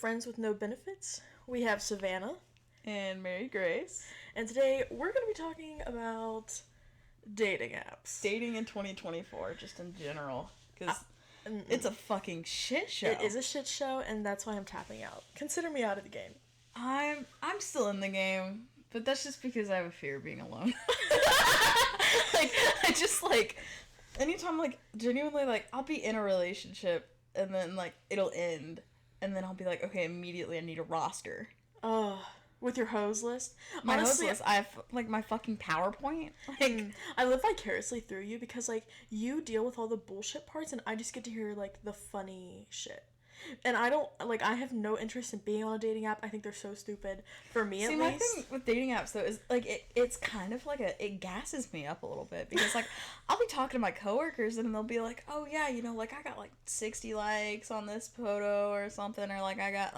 friends with no benefits. We have Savannah. And Marygrace. And today we're going to be talking about dating apps. Dating in 2024, just in general. Because it's a fucking shit show. It is a shit show, and that's why I'm tapping out. Consider me out of the game. I'm still in the game, but that's just because I have a fear of being alone. I just, anytime, genuinely, I'll be in a relationship, and then, it'll end, and then I'll be like, okay, immediately I need a roster. With your hose list? My Honestly, hose list, I have, my fucking PowerPoint. I live vicariously through you because, you deal with all the bullshit parts, and I just get to hear, the funny shit. And I don't, I have no interest in being on a dating app. I think they're so stupid. For me, at least. My thing with dating apps, though, is, it's kind of it gasses me up a little bit. Because, I'll be talking to my coworkers, and they'll be like, oh, yeah, I got, 60 likes on this photo or something. Or, I got,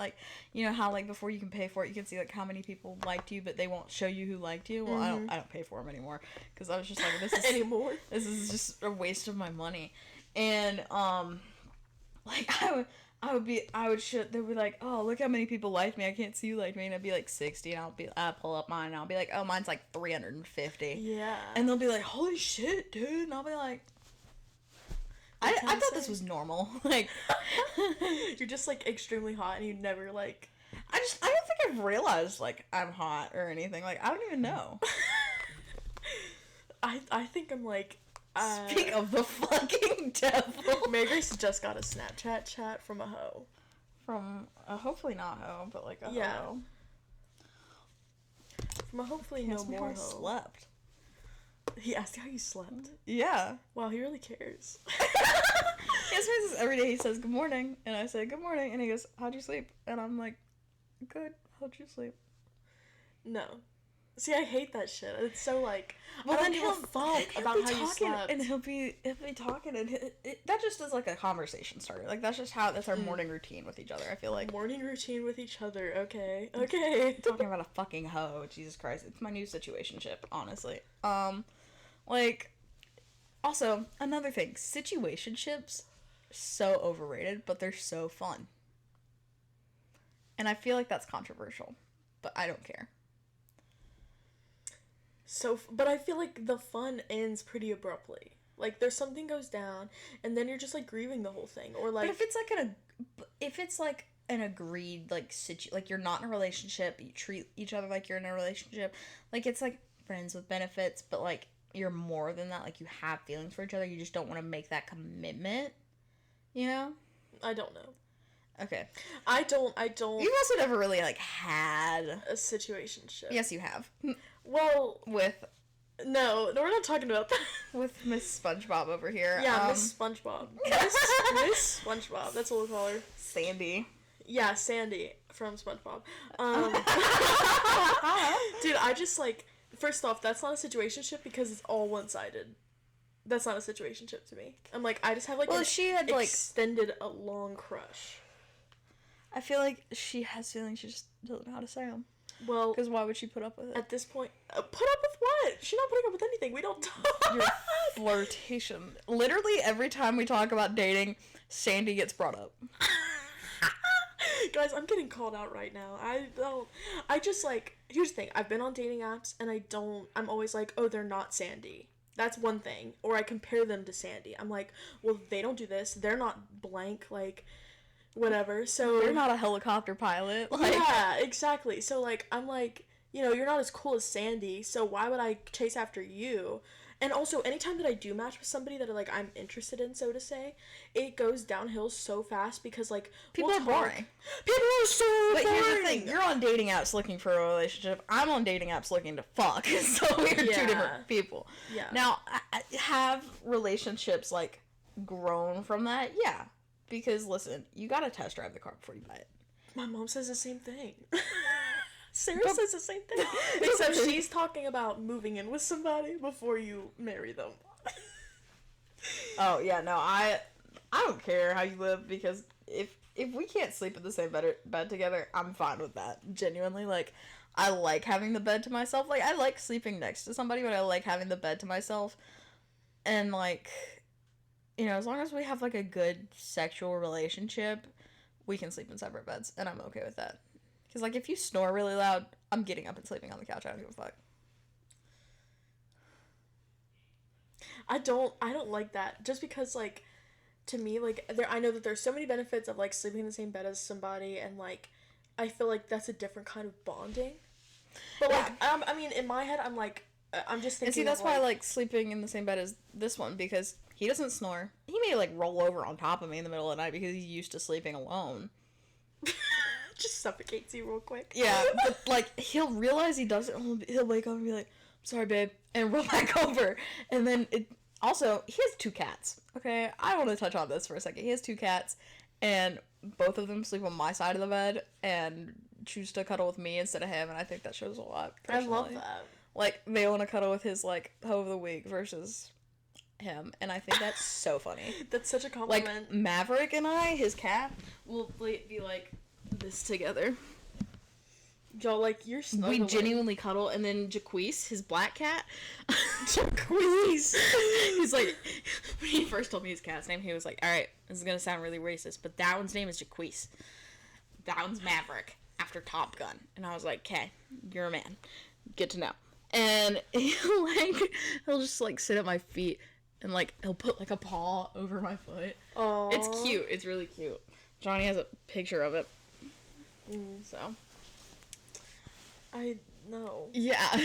how, before you can pay for it, you can see, how many people liked you, but they won't show you who liked you. Well, I don't pay for them anymore. Because I was just this is... anymore? This is just a waste of my money. And, I would shit, they'd be like, oh, look how many people like me, I can't see you like me, and I'd be 60, and I'll pull up mine, and I'll be like, oh, mine's 350. Yeah. And they'll be like, holy shit, dude, and I'll be like, I thought this was normal, You're just, extremely hot, and you never, I don't think I've realized, I'm hot or anything, I don't even know. I think I'm, Speak of the fucking devil. Marygrace just got a Snapchat chat from a hoe. From a hopefully not hoe, but a hoe. From a hopefully no more hoe. Slept. He asked how you slept? Yeah. Wow, he really cares. He asks me this every day. He says, good morning. And I say, good morning. And he goes, how'd you sleep? And I'm like, good. How'd you sleep? No. See, I hate that shit. It's so well, I don't give a fuck about how you slept. And he'll be talking, and that just is a conversation starter. That's our morning routine with each other. I feel like morning routine with each other. Okay. Talking about a fucking hoe. Jesus Christ, it's my new situationship. Honestly, also another thing, situationships, so overrated, but they're so fun. And I feel like that's controversial, but I don't care. But I feel like the fun ends pretty abruptly. There's something goes down, and then you're just, grieving the whole thing. Or, But if it's, an agreed, you're not in a relationship, you treat each other like you're in a relationship, it's, friends with benefits, but, you're more than that, you have feelings for each other, you just don't want to make that commitment, you know? I don't know. Okay. I don't. You've also never really, had a situationship. Yes, you have. Well, No, we're not talking about that. With Miss SpongeBob over here. Yeah, Miss SpongeBob. Miss SpongeBob. That's what we'll call her. Sandy. Yeah, Sandy from SpongeBob. Dude, I just, first off, that's not a situationship because it's all one-sided. That's not a situationship to me. I'm I just have, she had, extended a long crush. I feel like she has feelings, she just doesn't know how to say them. Well, because why would she put up with it? At this point, put up with what? She's not putting up with anything. We don't talk. Your flirtation. Literally every time we talk about dating, Sandy gets brought up. Guys, I'm getting called out right now. Here's the thing. I've been on dating apps, and I'm always oh, they're not Sandy. That's one thing. Or I compare them to Sandy. I'm well, they don't do this. They're not blank, whatever. So they're not a helicopter pilot. Yeah, exactly. So I'm you're not as cool as Sandy, so why would I chase after you? And also, anytime that I do match with somebody that I'm interested in, so to say, it goes downhill so fast because people are boring. People are so boring. But here's the thing: you're on dating apps looking for a relationship. I'm on dating apps looking to fuck. So we're two different people. Yeah. Now, have relationships grown from that? Yeah. Because, listen, you gotta test drive the car before you buy it. My mom says the same thing. Sarah says the same thing. Except she's talking about moving in with somebody before you marry them. Oh, yeah, no, I don't care how you live, because if we can't sleep in the same bed together, I'm fine with that. Genuinely, I like having the bed to myself. I like sleeping next to somebody, but I like having the bed to myself. And, as long as we have, a good sexual relationship, we can sleep in separate beds, and I'm okay with that. Because, like, if you snore really loud, I'm getting up and sleeping on the couch. I don't give a fuck. I don't like that. Just because, like, to me, like, I know that there's so many benefits of, like, sleeping in the same bed as somebody, and, like, I feel like that's a different kind of bonding. But, like, I mean, in my head, I'm, like, I'm just thinking. And see, that's why I like sleeping in the same bed as this one, because he doesn't snore. He may, like, roll over on top of me in the middle of the night because he's used to sleeping alone. Just suffocates you real quick. Yeah, but, like, he'll realize he does it, and he'll wake up and be like, sorry, babe, and roll back over. And then also, he has 2 cats. Okay, I want to touch on this for a second. He has 2 cats, and both of them sleep on my side of the bed and choose to cuddle with me instead of him, and I think that shows a lot, personally. I love that. Like, they want to cuddle with his, like, hoe of the week versus him, and I think that's so funny. That's such a compliment. Like, Maverick and I, his cat, will be like this together. Y'all, like, you're snuggling. We genuinely cuddle, and then Jaquise, his black cat, Jaquise, he's like, when he first told me his cat's name, he was like, alright, this is gonna sound really racist, but that one's name is Jaquise. That one's Maverick, after Top Gun. And I was like, okay, you're a man. Good to know. And he'll just, like, sit at my feet, and, like, he'll put, like, a paw over my foot. Aww. It's cute. It's really cute. Johnny has a picture of it. So. I know. Yeah.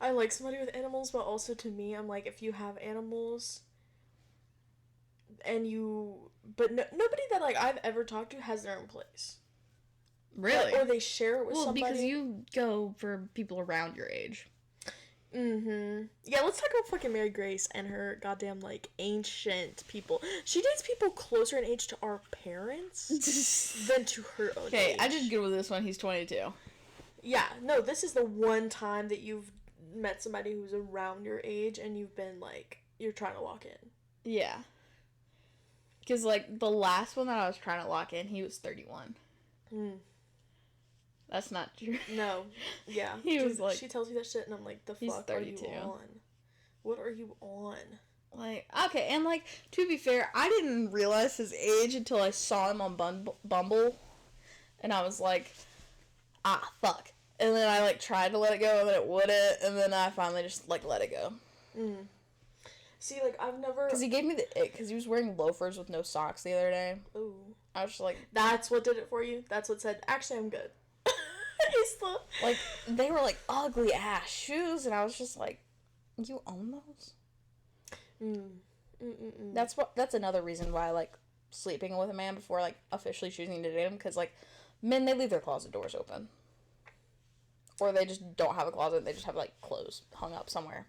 I like somebody with animals, but also to me, I'm like, if you have animals, and but nobody that, like, I've ever talked to has their own place. Really? Or they share it with somebody. Well, because you go for people around your age. Yeah, let's talk about fucking Marygrace and her goddamn, like, ancient people. She dates people closer in age to our parents than to her own age. Okay, I just Googled this one. He's 22. Yeah, no, this is the one time that you've met somebody who's around your age and you've been, like, you're trying to lock in. Yeah. Because, like, the last one that I was trying to lock in, he was 31. That's not true. No. Yeah. He was like... She tells you that shit and I'm like, the fuck are you on? What are you on? Like, okay, and, like, to be fair, I didn't realize his age until I saw him on Bumble. And I was like, fuck. And then I, like, tried to let it go and then it wouldn't. And then I finally just, like, let it go. See, like, I've never... Because he gave me the ick, because he was wearing loafers with no socks the other day. Ooh. I was just like... That's what did it for you? That's what said, actually, I'm good. Like, they were, like, ugly-ass shoes, and I was just like, you own those? That's another reason why I like sleeping with a man before, like, officially choosing to date him, because, like, men, they leave their closet doors open. Or they just don't have a closet, they just have, like, clothes hung up somewhere.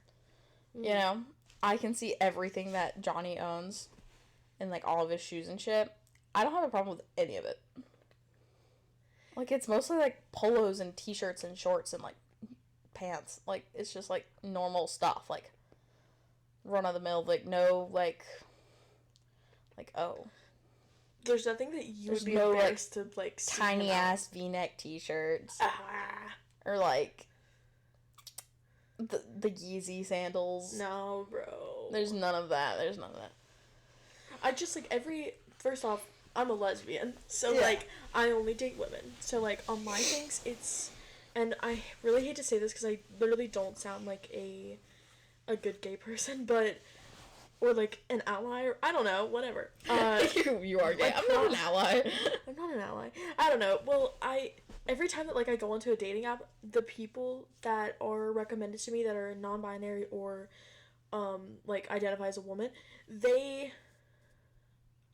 You know? I can see everything that Johnny owns and, like, all of his shoes and shit. I don't have a problem with any of it. Like, it's mostly, like, polos and t-shirts and shorts and, like, pants. Like, it's just, like, normal stuff. Like, run-of-the-mill, like, no, like, oh. There's nothing that you There's would be no, embarrassed to, like, see tiny-ass V-neck t-shirts. Or, like, the Yeezy sandals. No, bro. There's none of that. I just, like, first off, I'm a lesbian, so, like, I only date women. So, like, on my things, it's, and I really hate to say this because I literally don't sound like a good gay person, but, or, like, an ally, or, I don't know, whatever. You are gay. I'm not an ally. I'm not an ally. I don't know. Well, every time that, like, I go onto a dating app, the people that are recommended to me that are non-binary or, like, identify as a woman, they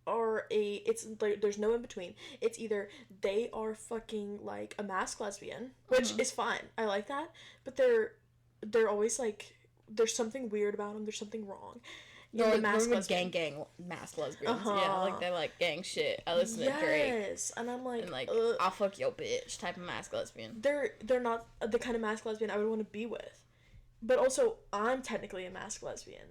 are it's like there's no in between. It's either they are fucking like a masked lesbian, which is fine. I like that, but they're always like there's something weird about them. There's something wrong. They're gang masked lesbians. Yeah, like they like gang shit. I listen to Drake. Yes, and I'm like, and like I'll fuck your bitch type of masked lesbian. They're not the kind of masked lesbian I would want to be with, but also I'm technically a masked lesbian.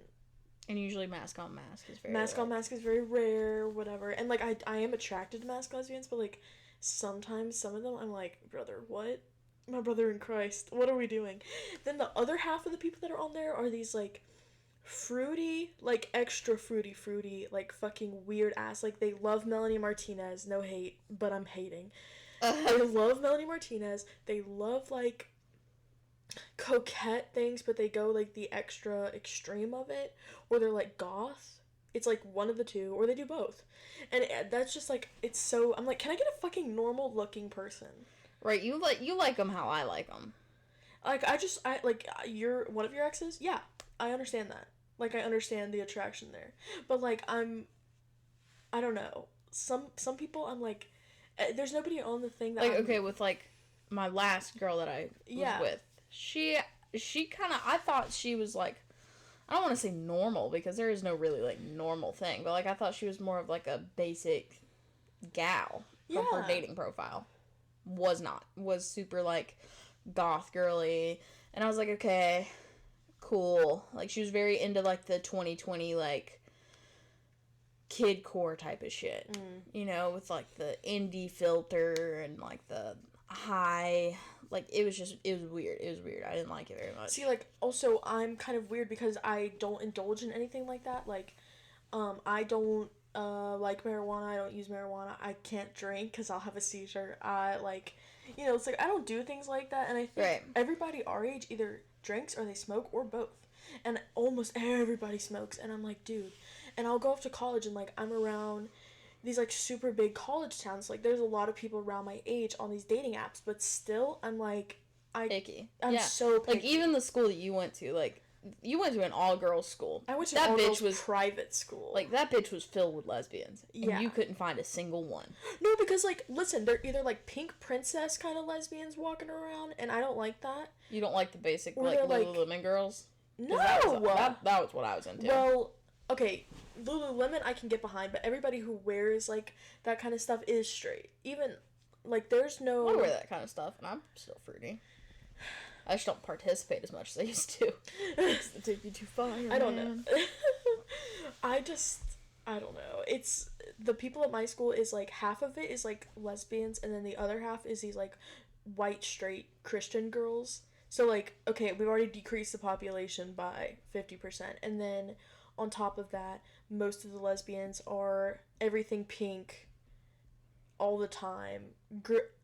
And usually mask on mask is very on mask is very rare, whatever. And, like, I am attracted to masked lesbians, but, like, sometimes some of them I'm like, brother, what? My brother in Christ, what are we doing? Then the other half of the people that are on there are these, like, fruity, like extra fruity, like fucking weird ass. Like they love Melanie Martinez. No hate, but I'm hating. They love Melanie Martinez. They love like coquette things, but they go like the extra extreme of it, or they're like goth. It's like one of the two, or they do both. And that's just like, it's so, I'm like, can I get a fucking normal looking person? Right, you like them how I like them. Like, like, you're one of your exes? Yeah, I understand that. Like, I understand the attraction there. But, like, I don't know. Some people, I'm like, there's nobody on the thing that like, okay, with, like, my last girl that I was with, she kind of, I thought she was, like, I don't want to say normal, because there is no really, like, normal thing, but, like, I thought she was more of, like, a basic gal from her dating profile. Was super, like, goth girly, and I was like, okay, cool. Like, she was very into, like, the 2020, like, kidcore type of shit, you know, with, like, the indie filter and, like, the high, like, it was weird. I didn't like it very much. See, like, also, I'm kind of weird because I don't indulge in anything like that. Like, I don't, like marijuana. I don't use marijuana. I can't drink because I'll have a seizure. Like, you know, it's like, I don't do things like that. And I think everybody our age either drinks or they smoke or both. And almost everybody smokes. And I'm like, dude. And I'll go off to college and, like, I'm around these, like, super big college towns. Like, there's a lot of people around my age on these dating apps. But still, I'm, like, picky. I'm so picky. Like, even the school that you went to, like, you went to an all-girls school. I went to an all-girls private school. Like, that bitch was filled with lesbians. And you couldn't find a single one. No, because, like, listen, they're either, like, pink princess kind of lesbians walking around, and I don't like that. You don't like the basic, like, Lululemon girls? No! That was what I was into. Well, okay, Lululemon I can get behind, but everybody who wears, like, that kind of stuff is straight. Even, like, there's no... I wear that kind of stuff, and I'm still fruity. I just don't participate as much as I used to. It's take you too far, I don't know. I don't know. It's, the people at my school is, like, half of it is, like, lesbians, and then the other half is these, like, white, straight Christian girls. So, like, okay, we've already decreased the population by 50%, and then on top of that, most of the lesbians are everything pink all the time.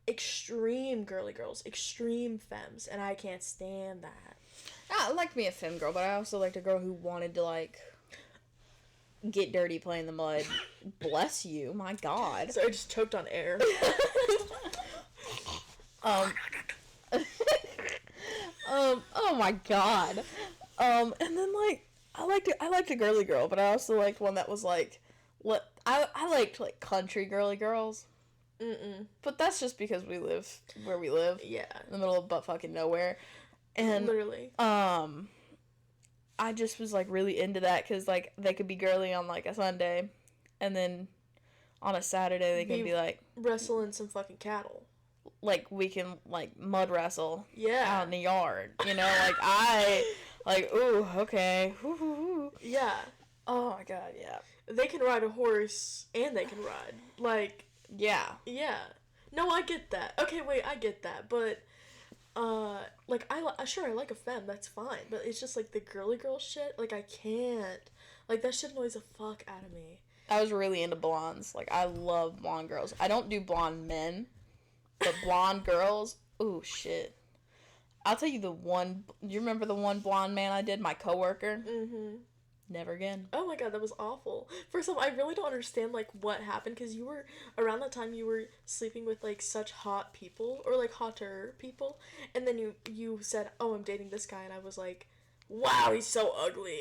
Extreme girly girls, extreme femmes, and I can't stand that. I liked me a femme girl, but I also liked a girl who wanted to, like, get dirty, play in the mud. Bless you, my God. So I just choked on air. Oh my God. And then, like, I liked a girly girl, but I also liked one that was, like, I liked, like, country girly girls. But that's just because we live where we live. Yeah. In the middle of butt fucking nowhere. And, literally. I just was, like, really into that, because, like, they could be girly on, like, a Sunday, and then on a Saturday they can be, like... wrestling some fucking cattle. Like, we can, like, mud wrestle. Yeah. Out in the yard. You know, like, ooh, okay. Ooh. Yeah. Oh, my God, yeah. They can ride a horse, and they can ride. Like... Yeah. Yeah. No, I get that. Okay, wait, I get that, but, like, I like a femme, that's fine, but it's just, like, the girly girl shit, like, I can't. Like, that shit annoys the fuck out of me. I was really into blondes. Like, I love blonde girls. I don't do blonde men, but blonde girls, ooh, shit. I'll tell you do you remember the one blonde man I did, my coworker? Mm-hmm. Never again. Oh my God, that was awful. First off, I really don't understand, like, what happened, because around that time, you were sleeping with, like, such hot people, or, like, hotter people, and then you said, oh, I'm dating this guy, and I was like, wow, he's so ugly.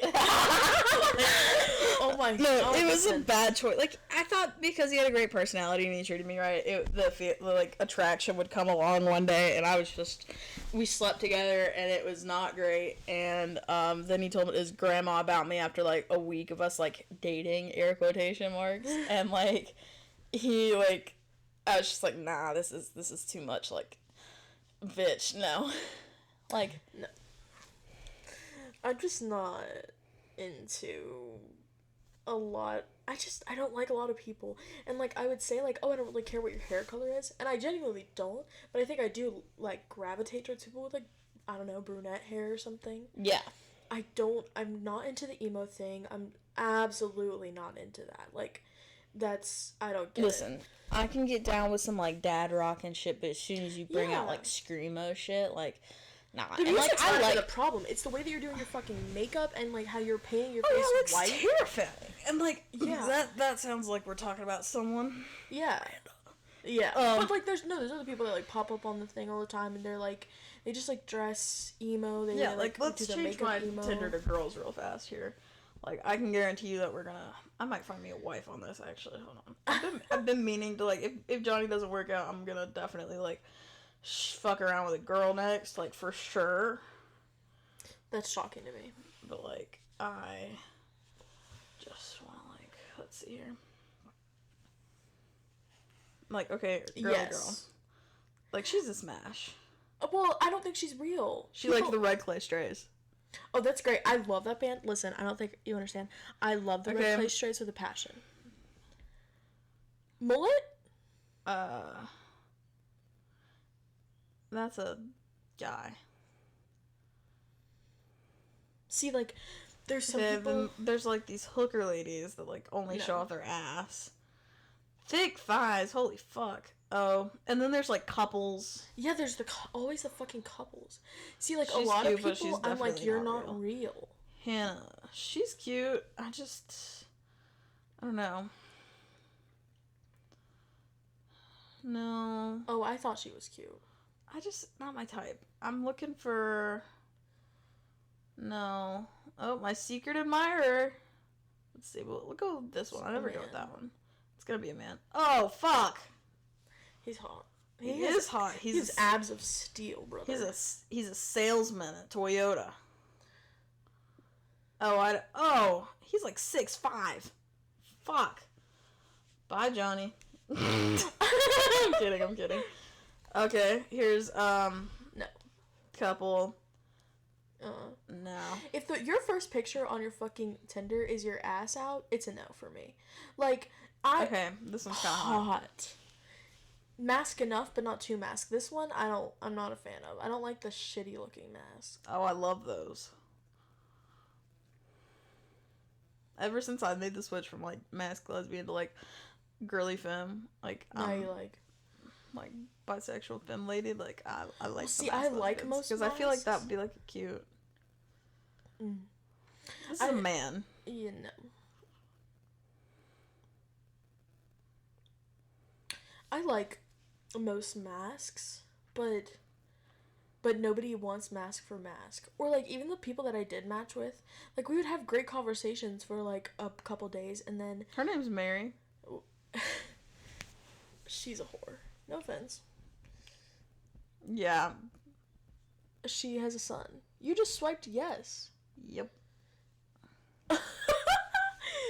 Oh my God. No, it was a bad choice. Like, I thought because he had a great personality and he treated me right, the like, attraction would come along one day, and we slept together, and it was not great, and, then he told his grandma about me after, like, a week of us, like, dating, air quotation marks, and, like, he, like, I was just like, nah, this is too much, like, bitch, no. Like, no. I'm just not into a lot. I don't like a lot of people. And, like, I would say, like, oh, I don't really care what your hair color is. And I genuinely don't. But I think I do, like, gravitate towards people with, like, I don't know, brunette hair or something. Yeah. I'm not into the emo thing. I'm absolutely not into that. Like, I don't get it. Listen, I can get down with some, like, dad rock and shit, but as soon as you bring out, Yeah. like, screamo shit, like, nah. The And, like, music's I not like... the problem. It's the way that you're doing your fucking makeup and, like, how you're painting your Oh, face yeah, that's white. terrifying. And, like, Yeah. that sounds like we're talking about someone. Yeah. Yeah. But, like, there's other people that, like, pop up on the thing all the time, and they're, like, they just, like, dress emo. They, Yeah, like, let's do their change makeup my emo. Tinder to girls real fast here. Like, I can guarantee you that I might find me a wife on this, actually. Hold on. I've been meaning to, like, if Johnny doesn't work out, I'm gonna definitely, like, fuck around with a girl next, like, for sure. That's shocking to me. But, like, I just wanna, like, let's see here. Like, okay, girl. Like, she's a smash. Well, I don't think she's real. She likes the Red Clay Strays. Oh, that's great. I love that band. Listen, I don't think you understand. I love the Red Clay Strays with a passion. Mullet? That's a guy. See, like, there's some people... There's, like, these hooker ladies that, like, only show off their ass. Thick thighs, holy fuck. Oh, and then there's, like, couples. Yeah, there's always the fucking couples. See, like, She's a lot cute, of people, I'm like, you're not real. Hannah, she's cute. I don't know. No. Oh, I thought she was cute. Not my type. I'm looking for... No. Oh, my secret admirer. Let's see. We'll go with this one. I never go with that one. It's gonna be a man. Oh, fuck. He's hot. He is hot. He's abs of steel, brother. He's a salesman at Toyota. Oh, he's like 6'5". Fuck. Bye, Johnny. I'm kidding. Okay, here's no. Couple. No. If your first picture on your fucking Tinder is your ass out, it's a no for me. Like, Okay, this one's kind of hot. Mask enough, but not too mask. This one, I'm not a fan of. I don't like the shitty looking mask. Oh, I love those. Ever since I made the switch from, like, mask lesbian to, like, girly femme, like, now you like bisexual femme lady, like, I like see, I like most because I feel like that would be, like, cute. This is a man. You know. I like most masks, but nobody wants mask for mask. Or, like, even the people that I did match with, like, we would have great conversations for, like, a couple days, and then... Her name's Mary. She's a whore. No offense. Yeah. She has a son. You just swiped yes. Yep.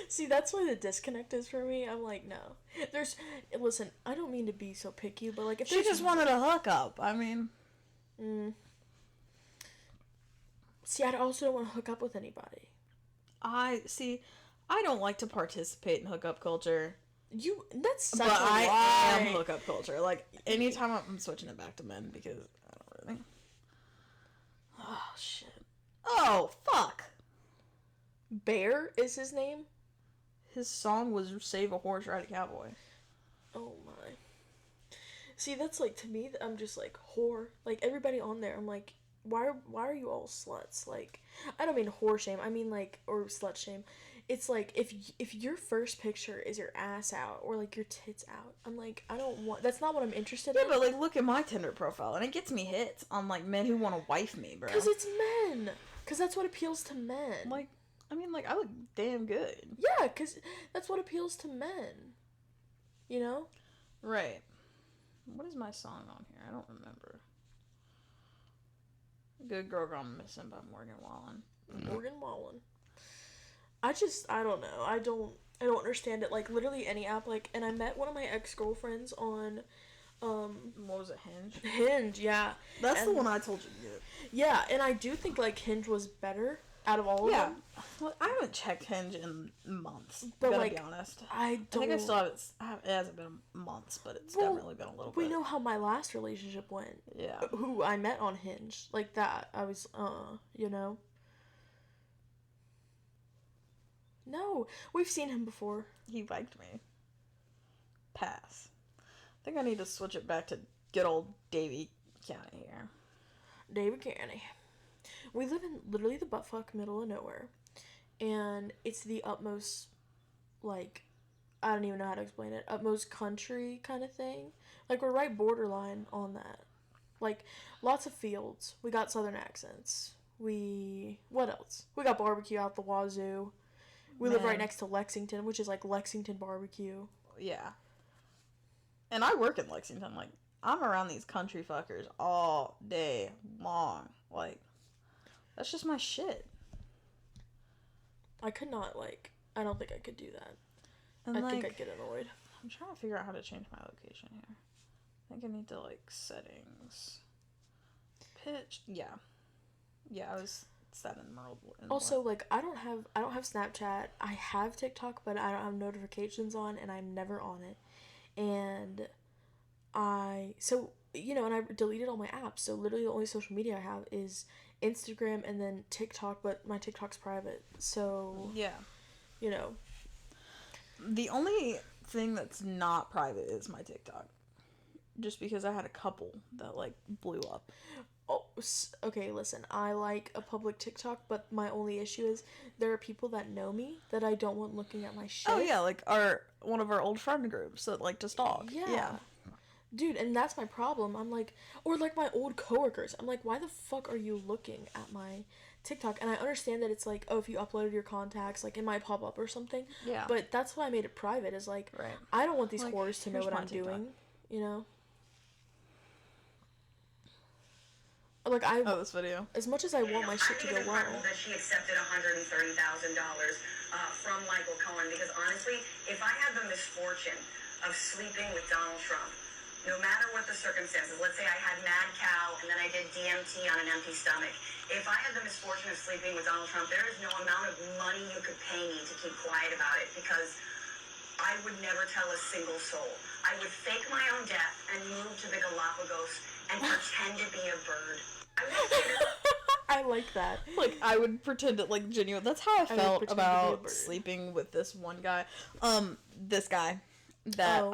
See, that's why the disconnect is for me. I'm like, no. Listen, I don't mean to be so picky, but, like, if she just wanted a hookup. I mean... See, I also don't want to hook up with anybody. I don't like to participate in hookup culture. That's such but a lie. I am hookup culture. Like, anytime I'm switching it back to men because I don't really... Oh, shit. Oh, fuck. Bear is his name? His song was Save a Horse, Ride a Cowboy. Oh, my. See, that's, like, to me, I'm just, like, whore. Like, everybody on there, I'm like, why are you all sluts? Like, I don't mean whore shame. I mean, like, or slut shame. It's, like, if your first picture is your ass out or, like, your tits out, I'm like, that's not what I'm interested in. Yeah, but, like, look at my Tinder profile, and it gets me hits on, like, men who want to wife me, bro. Because it's men. Because that's what appeals to men. Like, I mean, like, I look damn good. Yeah, because that's what appeals to men. You know? Right. What is my song on here? I don't remember. Good Girl Gone Missing by Morgan Wallen. Morgan Wallen. I don't know. I don't understand it. Like, literally any app, like, and I met one of my ex-girlfriends on, what was it, Hinge? Hinge, yeah. That's the one I told you to get. Yeah, and I do think, like, Hinge was better out of all of them. Well, I haven't checked Hinge in months, but, gotta like, be honest. I think I still have it. It hasn't been months, but it's definitely been a little bit. We know how my last relationship went. Yeah. Who I met on Hinge. Like that. I was, you know. No, we've seen him before. He liked me. Pass. I think I need to switch it back to good old Davie County here. David County. We live in literally the buttfuck middle of nowhere. And it's the utmost, like, I don't even know how to explain it. Utmost country kind of thing. Like, we're right borderline on that. Like, lots of fields. We got southern accents. What else? We got barbecue out the wazoo. We live right next to Lexington, which is like Lexington barbecue. Yeah. And I work in Lexington. Like, I'm around these country fuckers all day long. Like, that's just my shit. I could not, like, I don't think I could do that. And I think I'd get annoyed. I'm trying to figure out how to change my location here. I think I need to, like, settings. Pitch. Yeah. Yeah, I was set in Merle. Also, like, I don't have Snapchat. I have TikTok, but I don't have notifications on, and I'm never on it. And I deleted all my apps. So literally the only social media I have is Instagram and then TikTok, but my TikTok's private. So yeah, you know. The only thing that's not private is my TikTok. Just because I had a couple that, like, blew up. Oh, okay, listen, I like a public TikTok, but my only issue is there are people that know me that I don't want looking at my shit. Oh, yeah, like one of our old friend groups that like to stalk. Yeah. Dude, and that's my problem. I'm like, or like my old coworkers. I'm like, why the fuck are you looking at my TikTok? And I understand that it's like, oh, if you uploaded your contacts, like, it might pop up or something. Yeah. But that's why I made it private, is like, right. I don't want these like, whores to know what I'm TikTok. doing, you know? Like, this video. As much as I want my shit to go well. That she accepted $130,000 from Michael Cohen, because honestly, if I had the misfortune of sleeping with Donald Trump, no matter what the circumstances, let's say I had mad cow and then I did DMT on an empty stomach. If I had the misfortune of sleeping with Donald Trump, there is no amount of money you could pay me to keep quiet about it, because I would never tell a single soul. I would fake my own death and move to the Galapagos and pretend to be a bird. I like that. Like, I would pretend it, like, genuine. That's how I felt about sleeping with this one guy. This guy. That,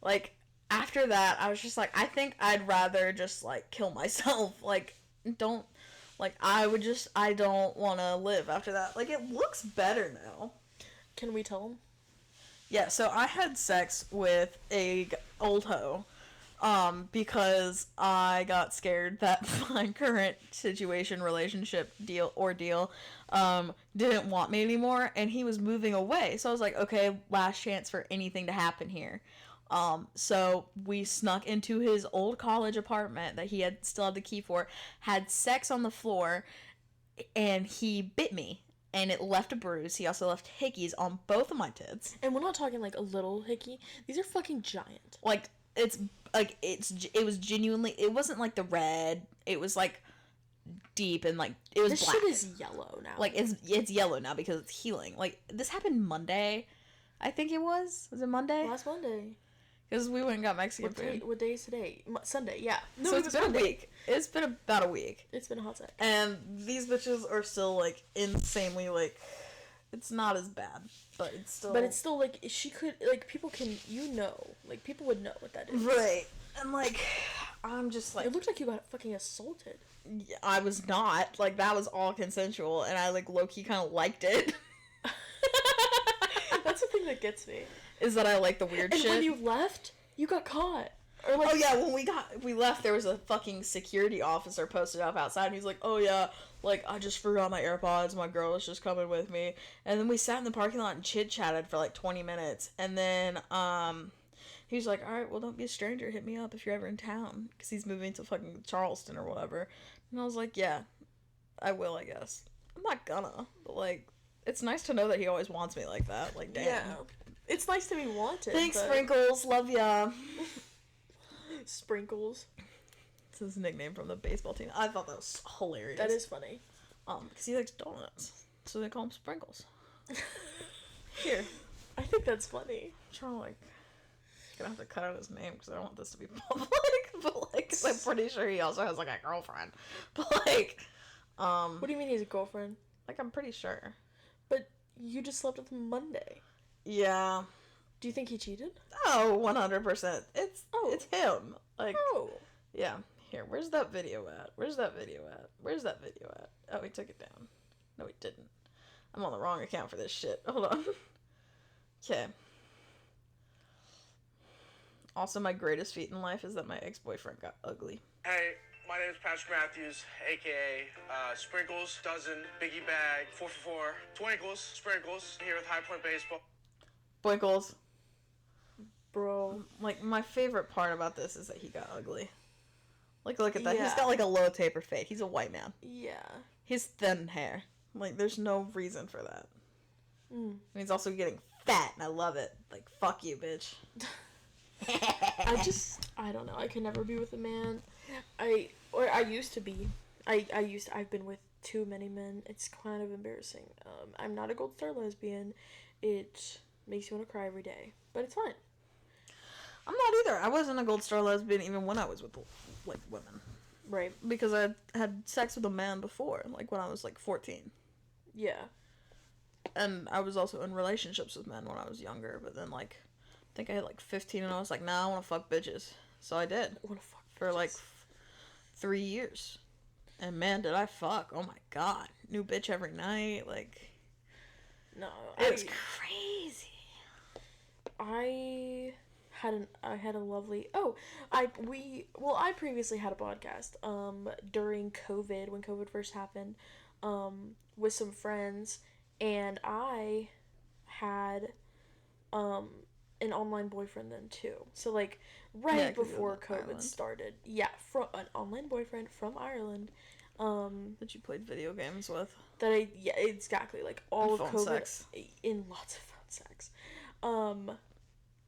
like, after that, I was just like, I think I'd rather just, like, kill myself. Like, don't want to live after that. Like, it looks better now. Can we tell him? Yeah, so I had sex with a old hoe. Because I got scared that my current situation, relationship, ordeal, didn't want me anymore, and he was moving away. So I was like, okay, last chance for anything to happen here. So we snuck into his old college apartment that he still had the key for, had sex on the floor, and he bit me. And it left a bruise. He also left hickeys on both of my tits. And we're not talking, like, a little hickey. These are fucking giant. Like, it was genuinely, it wasn't like the red, it was like deep and like it was this black. Shit is yellow now. Like, it's yellow now because it's healing. Like, this happened Monday, I think it was it Monday? Last Monday. Because we went and got Mexican food. What day is today? Sunday, yeah. No, so it's been Monday. A week. It's been about a week. It's been a hot sec. And these bitches are still, like, insanely, like, it's not as bad, but it's still... But it's still, like, she could, like, people can, like, people would know what that is. Right. And, like, I'm just, like... It looked like you got fucking assaulted. Yeah, I was not. Like, that was all consensual, and I, like, low-key kind of liked it. That's the thing that gets me. Is that I like the weird shit. And when you left, you got caught. Or like, oh yeah, when we left, there was a fucking security officer posted up outside, and he's like, oh yeah, like, I just forgot my AirPods, my girl is just coming with me. And then we sat in the parking lot and chit-chatted for like 20 minutes, and then he was like, alright, well, don't be a stranger, hit me up if you're ever in town, because he's moving to fucking Charleston or whatever. And I was like, yeah, I will, I guess. I'm not gonna, but like, it's nice to know that he always wants me like that, like, damn. Yeah. It's nice to be wanted. Thanks, Sprinkles. Love ya. Sprinkles. It's his nickname from the baseball team. I thought that was hilarious. That is funny. Because he likes donuts, so they call him Sprinkles. Here. I think that's funny. I'm trying to, like, gonna have to cut out his name because I don't want this to be public. But, like, 'cause I'm pretty sure he also has, like, a girlfriend. But, like, What do you mean he has a girlfriend? like, I'm pretty sure. But you just slept with him Monday. Yeah. Do you think he cheated? Oh, 100%. It's him. Like, Oh. yeah. Here, where's that video at? Where's that video at? Oh, he took it down. No, he didn't. I'm on the wrong account for this shit. Hold on. Okay. Also, my greatest feat in life is that my ex-boyfriend got ugly. Hey, my name is Patrick Matthews, a.k.a. Sprinkles, Dozen, Biggie Bag, 4 for 4, Twinkles, Sprinkles, here with High Point Baseball. Boinkles. Bro. Like, my favorite part about this is that he got ugly. Like, look at that. Yeah. He's got, like, a low taper fade. He's a white man. Yeah. He's thin hair. Like, there's no reason for that. Mm. And he's also getting fat, and I love it. Like, fuck you, bitch. I don't know. I could never be with a man. I used to be. I've been with too many men. It's kind of embarrassing. I'm not a gold star lesbian. It makes you want to cry every day, but it's fine. I'm not either. I wasn't a gold star lesbian even when I was with, like, women. Right. Because I had sex with a man before, like, when I was, like, 14. Yeah. And I was also in relationships with men when I was younger, but then, like, I think I had, like, 15, and I was like, nah, I want to fuck bitches. So I did. I want to fuck For, like, 3 years. And, man, did I fuck. Oh, my God. New bitch every night. Like, No. it was crazy. I had a lovely I previously had a podcast during COVID, when COVID first happened, with some friends, and I had an online boyfriend then too. So like before COVID started. Yeah, from an online boyfriend from Ireland. That you played video games with. Exactly, like all and of phone COVID sex. in lots of phone sex.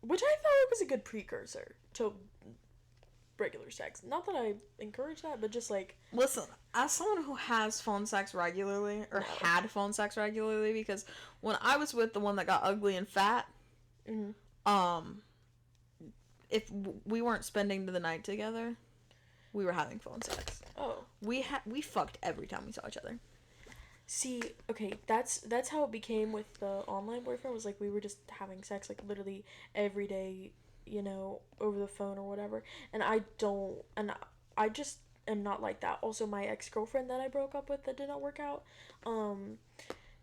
Which I thought it was a good precursor to regular sex. Not that I encourage that, but just like... Listen, as someone who has phone sex regularly, or had phone sex regularly, because when I was with the one that got ugly and fat, if we weren't spending the night together, we were having phone sex. Oh. We fucked every time we saw each other. See, okay, that's how it became with the online boyfriend, was like we were just having sex like literally every day, you know, over the phone or whatever. And I just am not like that. Also, my ex-girlfriend that I broke up with that did not work out,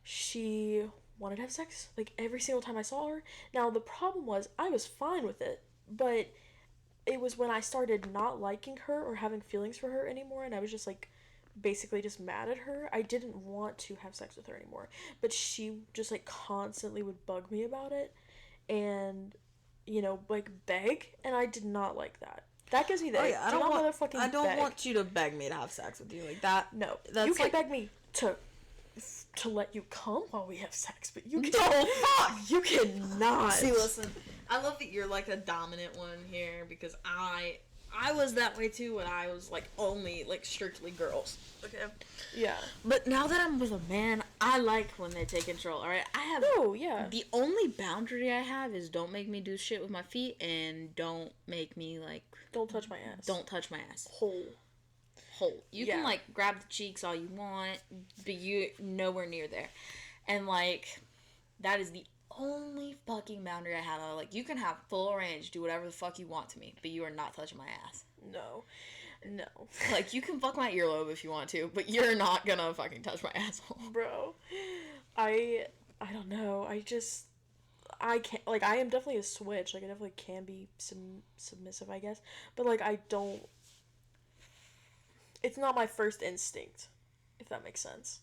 she wanted to have sex like every single time I saw her. Now, the problem was I was fine with it, but it was when I started not liking her or having feelings for her anymore, and I was just like basically just mad at her. I didn't want to have sex with her anymore, but she just like constantly would bug me about it and, you know, like beg, and I did not like that. That gives me the I don't want you to beg me to have sex with you like that. No, that's you can like... beg me to let you come while we have sex, but you can't. No, fuck! You cannot. See, listen, I love that you're like a dominant one here, because I was that way too when I was like only like strictly girls. Okay. Yeah. But now that I'm with a man, I like when they take control. All right. The only boundary I have is don't make me do shit with my feet, and don't make me like. Don't touch my ass. Don't touch my ass. Hole. You can like grab the cheeks all you want, but you nowhere near there. And like, that is the only fucking boundary I have. Like, you can have full range, do whatever the fuck you want to me, but you are not touching my ass. No. Like, you can fuck my earlobe if you want to, but you're not gonna fucking touch my asshole. Bro, I don't know. I can't, like, I am definitely a switch. Like, I definitely can be submissive, I guess. But, like, it's not my first instinct, if that makes sense.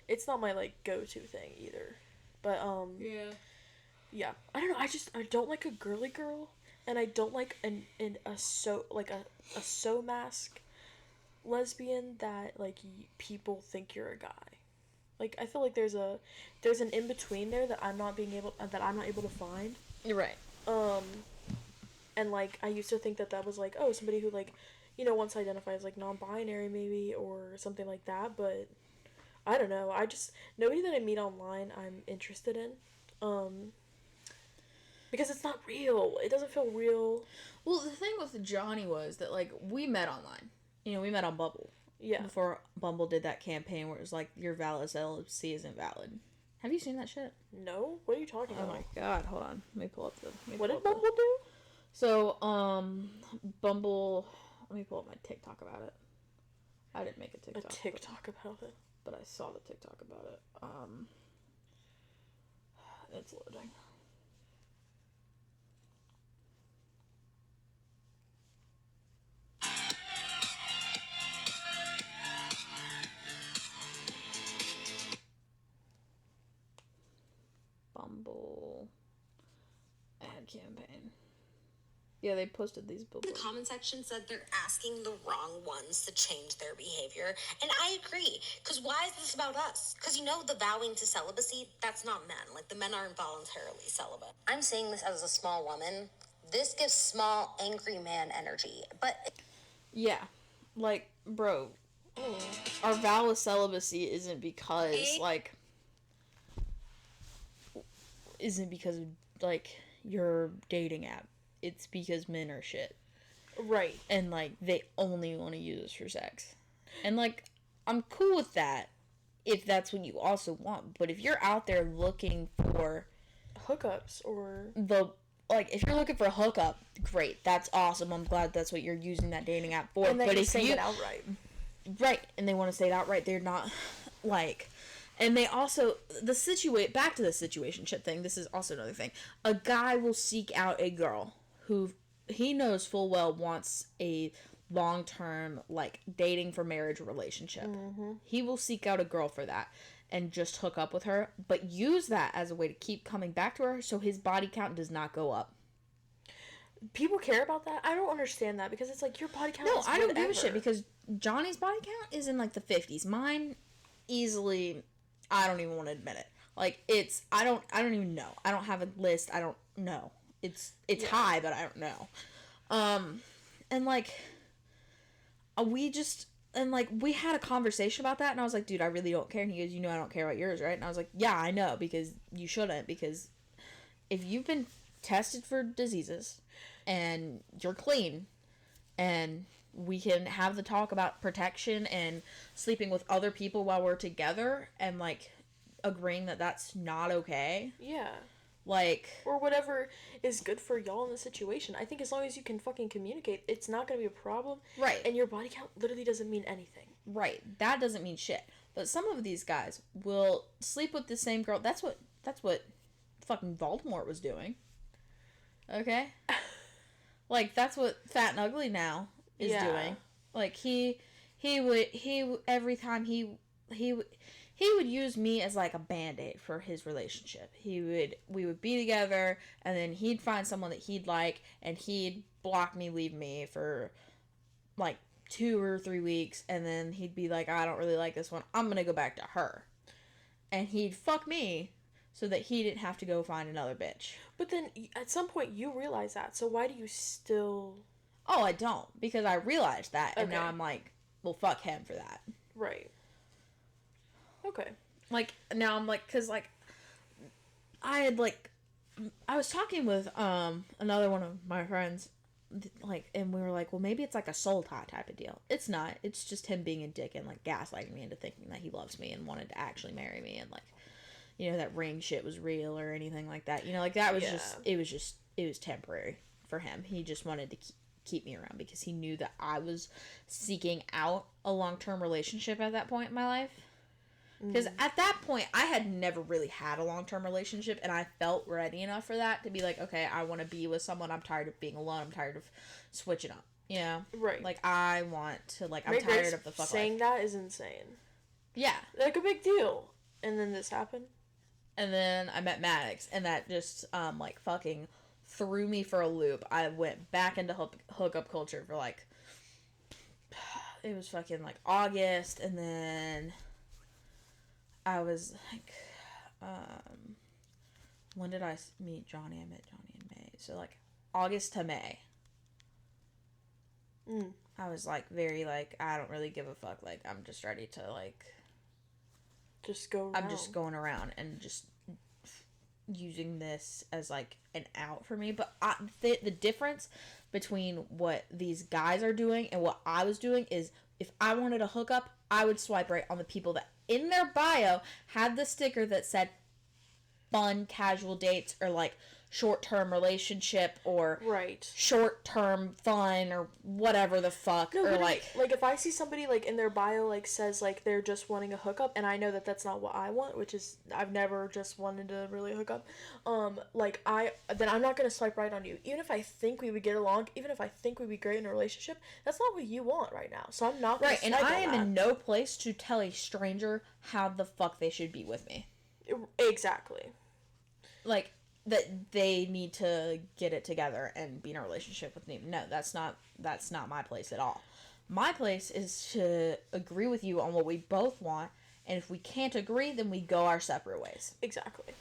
It's not my, like, go-to thing either. But, yeah. I don't know. I don't like a girly girl, and I don't like a so mask lesbian that like people think you're a guy. Like, I feel like there's an in between there that I'm not able to find. You're right. And like I used to think that was like, oh, somebody who like, you know, wants to identify as like non-binary maybe or something like that, but I don't know. Nobody that I meet online I'm interested in. Because it's not real. It doesn't feel real. Well, the thing with Johnny was that, like, we met online. You know, we met on Bumble. Yeah. Before Bumble did that campaign where it was like, your valid LLC isn't valid. Have you seen that shit? No? What are you talking Oh about? my god, hold on. Let me pull up the... What did Bumble do? So, Bumble... Let me pull up my TikTok about it. I didn't make a TikTok. A TikTok about it? But I saw the TikTok about it. It's loading. Bumble ad campaign. Yeah, they posted these billboards. The comment section said they're asking the wrong ones to change their behavior. And I agree. Because why is this about us? Because the vowing to celibacy, that's not men. Like, the men are involuntarily celibate. I'm saying this as a small woman. This gives small, angry man energy. But... Yeah. Like, bro, our vow of celibacy isn't because, your dating app. It's because men are shit. Right. And, they only want to use us for sex. And, I'm cool with that if that's what you also want. But if you're out there looking for... hookups or... if you're looking for a hookup, great. That's awesome. I'm glad that's what you're using that dating app for. And then but you if say it outright. Right. And they want to say it outright. They're not, And they also... Back to the situationship thing. This is also another thing. A guy will seek out a girl who he knows full well wants a long-term, dating for marriage relationship. Mm-hmm. He will seek out a girl for that and just hook up with her, but use that as a way to keep coming back to her so his body count does not go up. People care about that? I don't understand that because it's your body count is I don't whatever. give a shit because Johnny's body count is in, the 50s. Mine, easily, I don't even want to admit it. I don't even know. I don't have a list. I don't know. It's high, but I don't know. We had a conversation about that, and I was like, dude, I really don't care. And he goes, I don't care about yours, right? And I was like, yeah, I know, because you shouldn't, because if you've been tested for diseases, and you're clean, and we can have the talk about protection and sleeping with other people while we're together, and, agreeing that that's not okay. Yeah. Or whatever is good for y'all in the situation. I think as long as you can fucking communicate, it's not going to be a problem. Right. And your body count literally doesn't mean anything. Right. That doesn't mean shit. But some of these guys will sleep with the same girl. That's what fucking Voldemort was doing. Okay? That's what Fat and Ugly now is doing. He would every time he would use me as a band-aid for his relationship. We would be together, and then he'd find someone that he'd like, and he'd block me, leave me for 2 or 3 weeks, and then he'd be like, I don't really like this one, I'm gonna go back to her. And he'd fuck me so that he didn't have to go find another bitch. But then at some point you realize that, so why do you still... Oh, I don't, because I realized that, and now I'm well, fuck him for that. Right. Okay. Now I'm because I was talking with another one of my friends, and we were like, well, maybe it's a soul tie type of deal. It's not. It's just him being a dick and gaslighting me into thinking that he loves me and wanted to actually marry me, and that ring shit was real or anything like that. That was it was temporary for him. He just wanted to keep me around because he knew that I was seeking out a long-term relationship at that point in my life. Because at that point, I had never really had a long-term relationship, and I felt ready enough for that to be okay, I want to be with someone. I'm tired of being alone. I'm tired of switching up. Right. I want to, I'm Marygrace tired of the fuck saying life. that is insane. Yeah. A big deal. And then this happened? And then I met Maddox, and that just, fucking threw me for a loop. I went back into hookup culture for, it was fucking, August, and then... I was when did I meet Johnny? I met Johnny in May. So, August to May. I was, very, I don't really give a fuck. I'm just ready to, just go around. I'm just going around and just using this as, an out for me. But the difference between what these guys are doing and what I was doing is if I wanted a hookup, I would swipe right on the people that in their bio had the sticker that said fun, casual dates or, like, short-term relationship or Right. short-term fun or whatever the fuck. No, or, like if I see somebody, like, in their bio, like, says, like, they're just wanting a hookup, and I know that that's not what I want, which is, I've never just wanted to really hook up, then I'm not gonna swipe right on you. Even if I think we would get along, even if I think we'd be great in a relationship, that's not what you want right now. So I'm not gonna right, and swipe I on am that. in no place to tell a stranger how the fuck they should be with me. Exactly. Like, that they need to get it together and be in a relationship with me. No, that's not my place at all. My place is to agree with you on what we both want, and if we can't agree, then we go our separate ways. Exactly.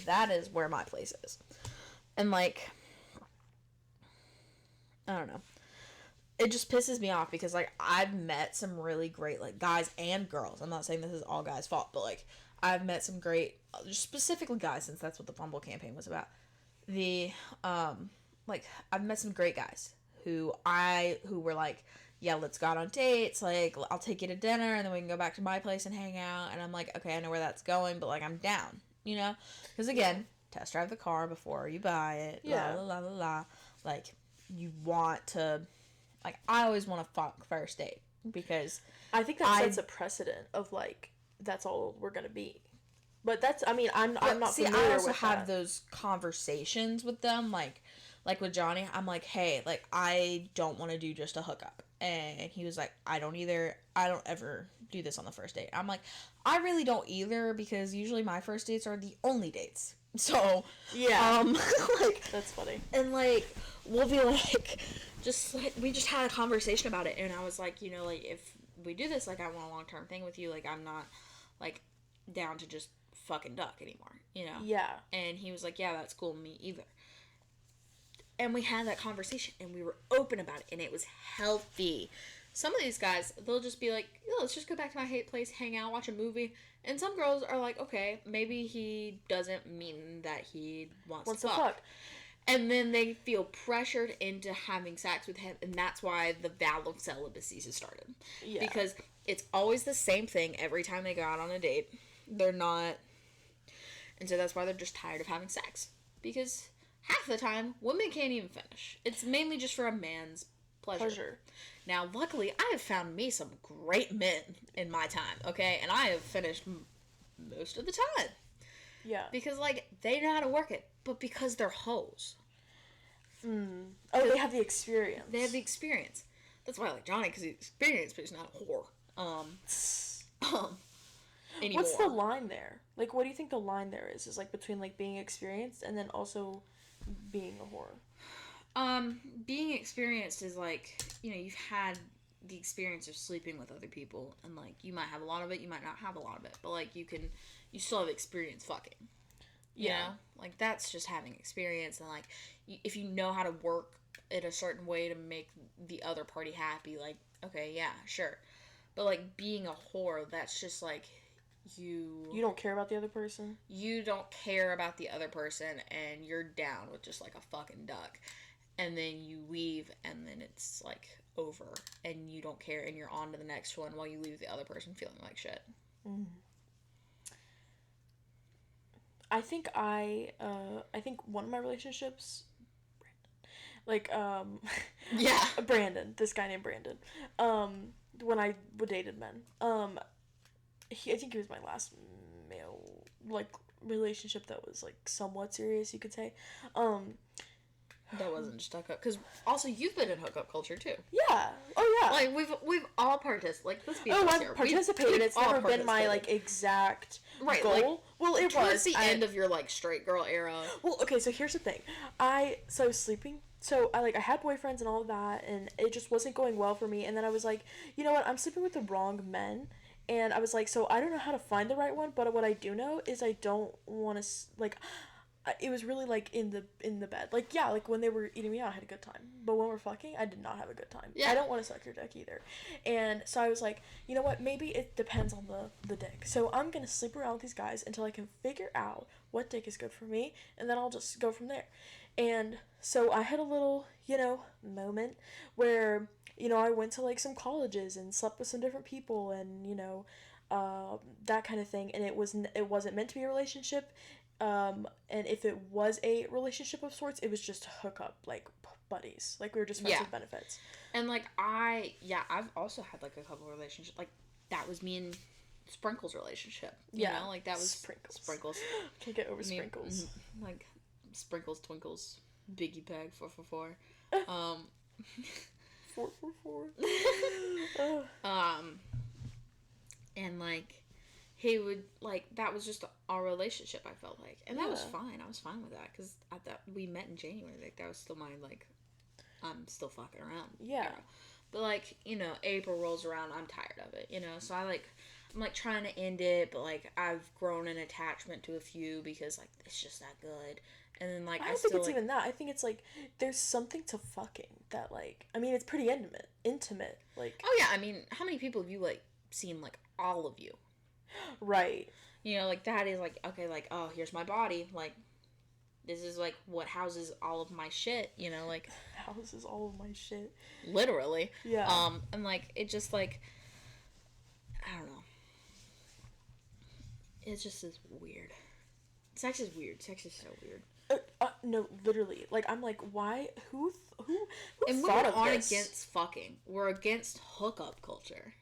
That is where my place is. And, like, I don't know. It just pisses me off because, like, I've met some really great, like, guys and girls. I'm not saying this is all guys' fault, but, like, I've met some great, specifically guys, since that's what the Bumble campaign was about. I've met some great guys who were like, yeah, let's go out on dates, like, I'll take you to dinner, and then we can go back to my place and hang out, and I'm like, okay, I know where that's going, but, like, I'm down, you know? Because, again, test drive the car before you buy it, la la la la la, like, you want to, like, I always want to fuck first date, because I think that sets a precedent of, like, that's all we're gonna be. But that's, I mean, I'm not familiar I also with have that. those conversations with them, like with Johnny, I'm like, hey, like, I don't want to do just a hookup. And he was like, I don't either. I don't ever do this on the first date. I'm like, I really don't either, because usually my first dates are the only dates. So, Yeah. like, That's funny. and, like, we'll be like, we just had a conversation about it, and I was like, you know, like, if we do this, like, I want a long-term thing with you, like, I'm not, like, down to just fucking duck anymore, you know? Yeah. And he was like, yeah, that's cool, me either. And we had that conversation, and we were open about it, and it was healthy. Some of these guys, they'll just be like, yeah, let's just go back to my place, hang out, watch a movie. And some girls are like, okay, maybe he doesn't mean that he wants to fuck. And then they feel pressured into having sex with him, and that's why the vow of celibacy has started. Yeah. Because it's always the same thing every time they go out on a date. They're not... And so that's why they're just tired of having sex. Because half the time, women can't even finish. It's mainly just for a man's pleasure. Now, luckily, I have found me some great men in my time, okay? And I have finished most of the time. Yeah. Because, like, they know how to work it. But because they're hoes. Oh, they have the experience. They have the experience. That's why I like Johnny, because he's experienced, but he's not a whore. Anymore. What's the line there? Like, what do you think the line there is? Is, like, between, like, being experienced and then also being a whore? Being experienced is, like, you know, you've had the experience of sleeping with other people, and, like, you might have a lot of it, you might not have a lot of it, but, like, you still have experience fucking. You know? Like, that's just having experience, and, like, if you know how to work it a certain way to make the other party happy, like, okay, yeah, sure. But, like, being a whore, that's just, like, you don't care about the other person? You don't care about the other person, and you're down with just, like, a fucking duck. And then you leave, and then it's, like, over, and you don't care, and you're on to the next one while you leave the other person feeling like shit. I think one of my relationships, Yeah. Brandon, this guy named Brandon, when I dated men, I think he was my last male, like, relationship that was, like, somewhat serious, you could say. That wasn't just hookup, because also you've been in hookup culture too. Yeah. Oh yeah. Like we've all participated. Like, let's be honest here. I've participated. It's never been my, like, exact goal. Like, well, it towards was the end of your, like, straight girl era. Well, okay, so here's the thing. I was sleeping. So I had boyfriends and all of that, and it just wasn't going well for me. And then I was like, you know what? I'm sleeping with the wrong men. And I was like, so I don't know how to find the right one, but what I do know is I don't want to, like, it was really, like, in the bed. Like, yeah, like, when they were eating me out, I had a good time. But when we're fucking, I did not have a good time. Yeah. I don't want to suck your dick either. And so I was like, you know what? Maybe it depends on the dick. So I'm going to sleep around with these guys until I can figure out what dick is good for me, and then I'll just go from there. And so I had a little, you know, moment where, you know, I went to, like, some colleges and slept with some different people and, you know, that kind of thing. And it wasn't meant to be a relationship. And if it was a relationship of sorts, it was just hookup, like buddies, like we were just friends with benefits. And like I've also had like a couple relationships, like that was me and Sprinkles relationship. You know, like that was Sprinkles. Can't get over Sprinkles. Like Sprinkles, Twinkles, Biggie Bag 444. 444. And like he would like that was just our relationship. I felt like, and that was fine. I was fine with that because I thought we met in January. Like that was still my like I'm still fucking around. Yeah. Era. But like April rolls around. I'm tired of it. So I'm like trying to end it, but like I've grown an attachment to a few because like it's just that good. And then like I don't think it's even that. I think it's like there's something to fucking that like I mean it's pretty intimate. Like oh yeah, I mean how many people have you like seen like all of you? Right. Like that is like okay like oh here's my body like this is like what houses all of my shit like houses all of my shit literally yeah and like it just like I don't know it just is weird. Sex is weird. Sex is so weird. No, literally. Like, I'm like, why? Who and thought we of aren't this? against fucking. We're against hookup culture.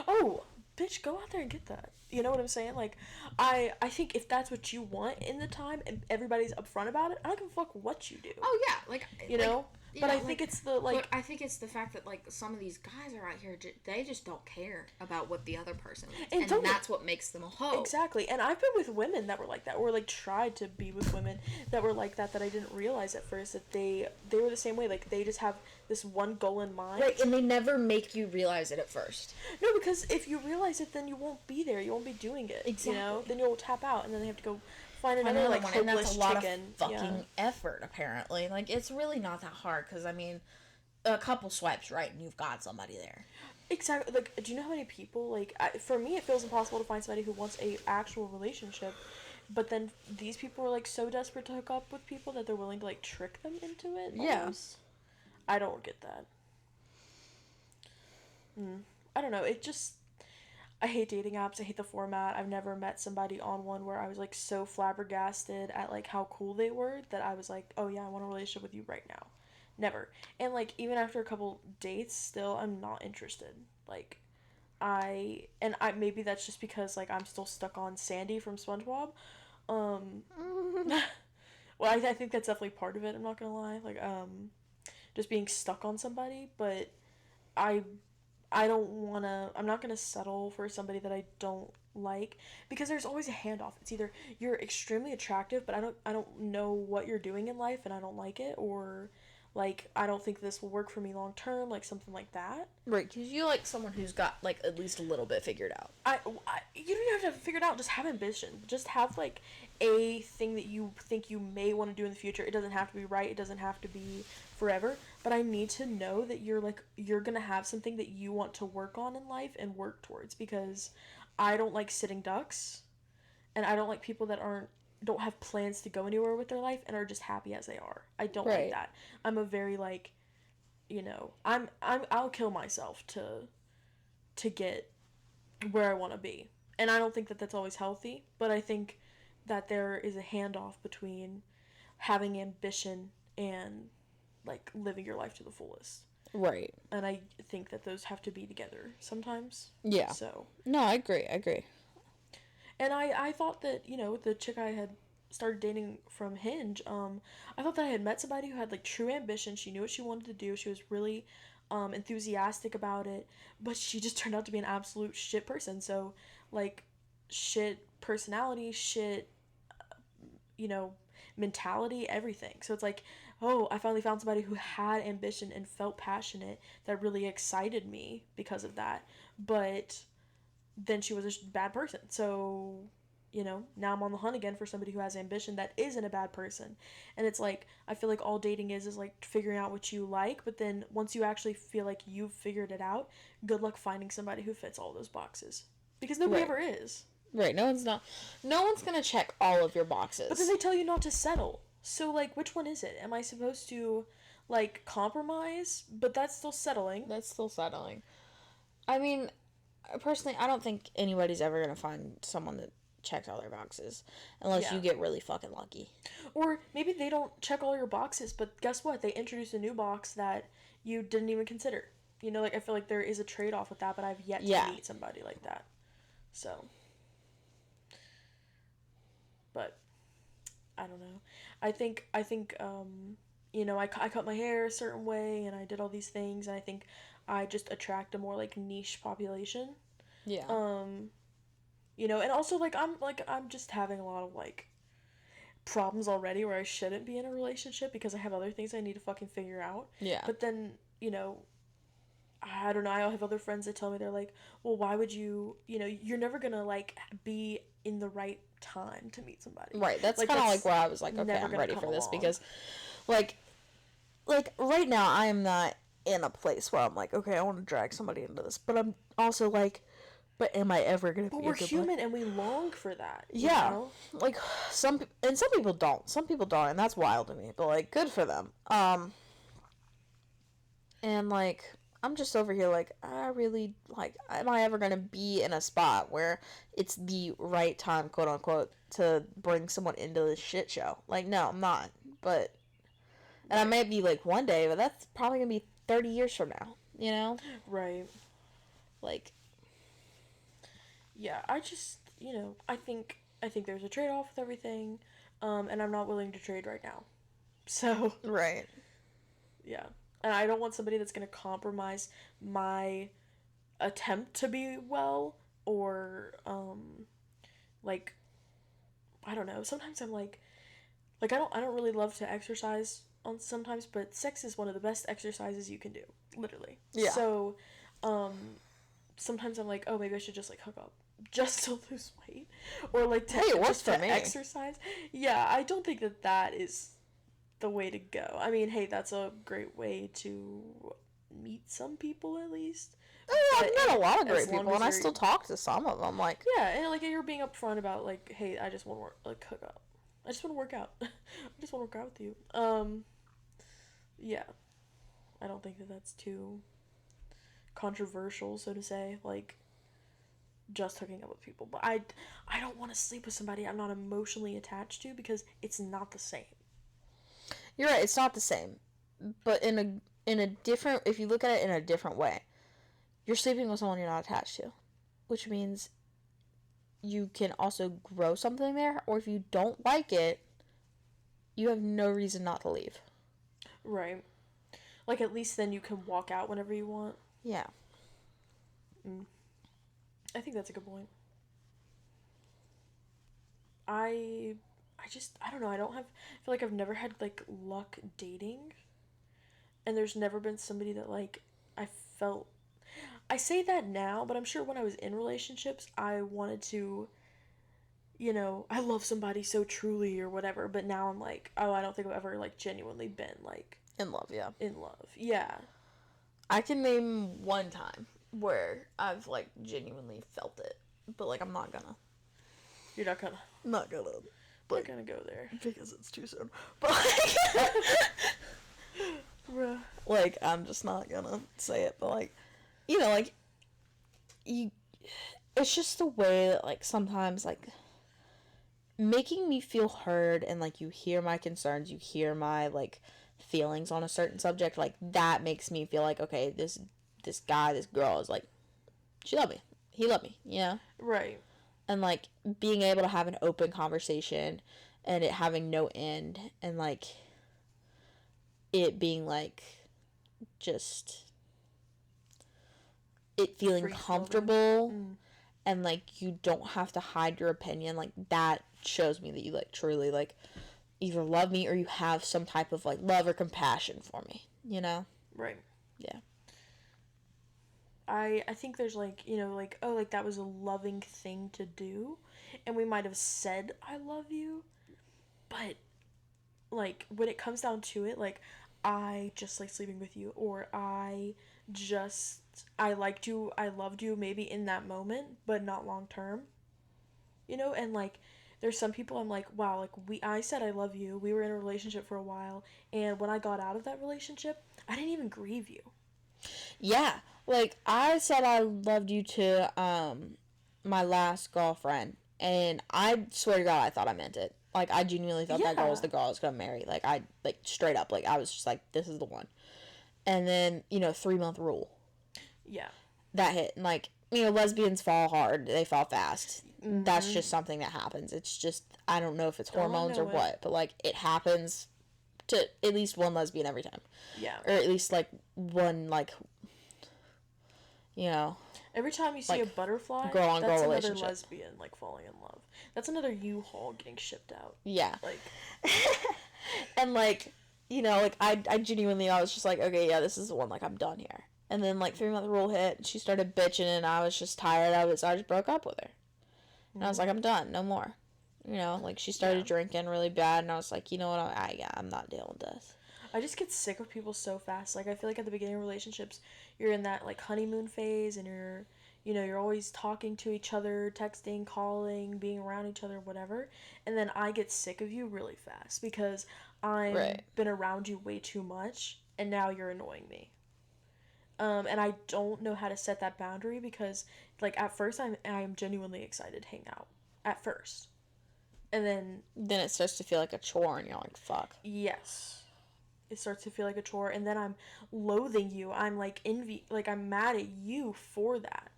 Oh, bitch, go out there and get that. You know what I'm saying? Like, I think if that's what you want in the time and everybody's upfront about it, I don't give a fuck what you do. Oh, yeah. Like, you know? But I think it's the, like... But I think it's the fact that, like, some of these guys are out here, they just don't care about what the other person is. And that's what makes them a hoe. Exactly. And I've been with women that were like that, or, like, tried to be with women that were like that I didn't realize at first that they were the same way. Like, they just have this one goal in mind. Right, and they never make you realize it at first. No, because if you realize it, then you won't be there. You won't be doing it. Exactly. Then you'll tap out, and then they have to go... find another like hopeless and that's a lot chicken. Of fucking effort apparently. Like it's really not that hard because I mean, a couple swipes right and you've got somebody there. Exactly. Like, do you know how many people like? For me, it feels impossible to find somebody who wants a actual relationship, but then these people are like so desperate to hook up with people that they're willing to like trick them into it. Yes. I don't get that. I don't know. It just. I hate dating apps. I hate the format. I've never met somebody on one where I was like so flabbergasted at like how cool they were that I was like, oh yeah, I want a relationship with you right now. Never. And like even after a couple dates, still I'm not interested. Like maybe that's just because like I'm still stuck on Sandy from SpongeBob. Well, I think that's definitely part of it. I'm not gonna lie. Like just being stuck on somebody, but I'm not going to settle for somebody that I don't like because there's always a handoff. It's either you're extremely attractive, but I don't know what you're doing in life and I don't like it, or like I don't think this will work for me long term, like something like that. Right, because you like someone who's got like at least a little bit figured out. You don't even have to figure it out. Just have ambition. Just have like a thing that you think you may want to do in the future. It doesn't have to be right. It doesn't have to be forever. But I need to know that you're gonna have something that you want to work on in life and work towards, because I don't like sitting ducks, and I don't like people that don't have plans to go anywhere with their life and are just happy as they are. I don't like that. I'm a very like, I'll kill myself to get where I want to be. And I don't think that that's always healthy, but I think that there is a handoff between having ambition and like living your life to the fullest. Right. And I think that those have to be together sometimes. Yeah. So. No, I agree. And I thought that, the chick I had started dating from Hinge, I thought that I had met somebody who had like true ambition. She knew what she wanted to do. She was really enthusiastic about it, but she just turned out to be an absolute shit person. So like shit personality, shit, mentality, everything. So it's like, oh, I finally found somebody who had ambition and felt passionate that really excited me because of that. But then she was a bad person. So, now I'm on the hunt again for somebody who has ambition that isn't a bad person. And it's like, I feel like all dating is like figuring out what you like. But then once you actually feel like you've figured it out, good luck finding somebody who fits all those boxes. Because nobody ever is. Right, no one's gonna check all of your boxes. But then they tell you not to settle. So, like, which one is it? Am I supposed to, like, compromise? But that's still settling. I mean, personally, I don't think anybody's ever gonna find someone that checks all their boxes. Unless Yeah. you get really fucking lucky. Or maybe they don't check all your boxes, but guess what? They introduce a new box that you didn't even consider. You know, like, I feel like there is a trade-off with that, but I've yet to meet somebody like that. So. But, I don't know. I think, you know, I cut my hair a certain way, and I did all these things, and I think I just attract a more, like, niche population. Yeah. You know, and also, like, I'm just having a lot of, like, problems already where I shouldn't be in a relationship because I have other things I need to fucking figure out. Yeah. But then, you know, I don't know, I have other friends that tell me, they're like, well, why would you, you know, you're never gonna, like, be in the right time to meet somebody. Right, that's like, kind of like where I was like, okay, I'm ready for this, because, like, right now, I am not in a place where I'm like, okay, I want to drag somebody into this, but I'm also like, but am I ever gonna be a good human and we long for that. Yeah, you know? like, some people don't, and that's wild to me, but, like, good for them. And, like, I'm just over here, like, I really, like, am I ever gonna be in a spot where it's the right time, quote unquote, to bring someone into this shit show? Like, no, I'm not. But, and I may be, like, one day, but that's probably gonna be 30 years from now, you know? Right. Like, yeah, I just, you know, I think there's a trade-off with everything, and I'm not willing to trade right now. So. right. Yeah. And I don't want somebody that's going to compromise my attempt to be well, or, like, I don't know. Sometimes I'm like I don't really love to exercise on sometimes, but sex is one of the best exercises you can do, literally. Yeah. So, sometimes I'm like, oh, maybe I should just, like, hook up just to lose weight, or, like, to, it works just for to me. exercise. Yeah, I don't think that is the way to go. I mean, hey, that's a great way to meet some people, at least. Oh, yeah, I've met a lot of great as long people, as and I you're- still talk to some of them, like... Yeah, and, like, you're being upfront about, like, hey, I just want to like, hook up. I just want to work out. I just want to work out with you. Yeah. I don't think that's too controversial, so to say, like, just hooking up with people. But I don't want to sleep with somebody I'm not emotionally attached to, because it's not the same. You're right, it's not the same. But in a different... If you look at it in a different way, you're sleeping with someone you're not attached to. Which means you can also grow something there, or if you don't like it, you have no reason not to leave. Right. Like, at least then you can walk out whenever you want. Yeah. I think that's a good point. I don't know, I feel like I've never had, like, luck dating. And there's never been somebody that, like, I say that now, but I'm sure when I was in relationships, I wanted to, you know, I love somebody so truly or whatever, but now I'm like, oh, I don't think I've ever, like, genuinely been, like... In love, yeah. In love, yeah. I can name one time where I've, like, genuinely felt it. But, like, I'm not gonna. You're not gonna... Not gonna. But, not gonna go there. Because it's too soon. But, like... like, I'm just not gonna say it, but, like... You know, like... It's just the way that, like, sometimes, like... Making me feel heard, and, like, you hear my concerns, you hear my, like... feelings on a certain subject, like, that makes me feel like, okay, this guy, this girl is, like, she loved me, he loved me, you know? Right. And, like, being able to have an open conversation, and it having no end, and, like, it being, like, just, it feeling comfortable, and, like, you don't have to hide your opinion, like, that shows me that you, like, truly, like, either love me or you have some type of, like, love or compassion for me, you know? Right. Yeah. I think there's, like, you know, like, oh, like, that was a loving thing to do, and we might have said, I love you, but, like, when it comes down to it, like, I just like sleeping with you, or I liked you, I loved you, maybe in that moment, but not long term, you know, and, like, there's some people I'm like, wow, like, I said I love you, we were in a relationship for a while, and when I got out of that relationship, I didn't even grieve you. Yeah, like, I said I loved you to, my last girlfriend, And I swear to God, I thought I meant it. Like, I genuinely thought that girl was Yeah. the girl I was gonna marry. Like, straight up, like, I was just like, this is the one. And then, 3-month rule. Yeah. That hit. And, like, lesbians fall hard. They fall fast. That's just something that happens. It's just, I don't know if it's hormones or what, but, like, it happens to at least one lesbian every time. Yeah. Or at least, like, one, like, Every time you see a butterfly, girl-on-girl that's another relationship. lesbian, like, falling in love. That's another U-Haul getting shipped out. Yeah. Like, and, like, I genuinely, I was just like, okay, yeah, this is the one, like, I'm done here. And then, like, 3-month rule hit, and she started bitching, and I was just tired of it, so I just broke up with her. And I was like, I'm done, no more. Like, she started drinking really bad, and I was like, you know what, I'm not dealing with this. I just get sick of people so fast. Like, I feel like at the beginning of relationships, you're in that, like, honeymoon phase, and you're always talking to each other, texting, calling, being around each other, whatever. And then I get sick of you really fast because I've been around you way too much, and now you're annoying me. And I don't know how to set that boundary because, like, at first I'm genuinely excited to hang out. At first. And then it starts to feel like a chore, and you're like, fuck. Yes. It starts to feel like a chore, and then I'm loathing you. I'm, like, I'm mad at you for that.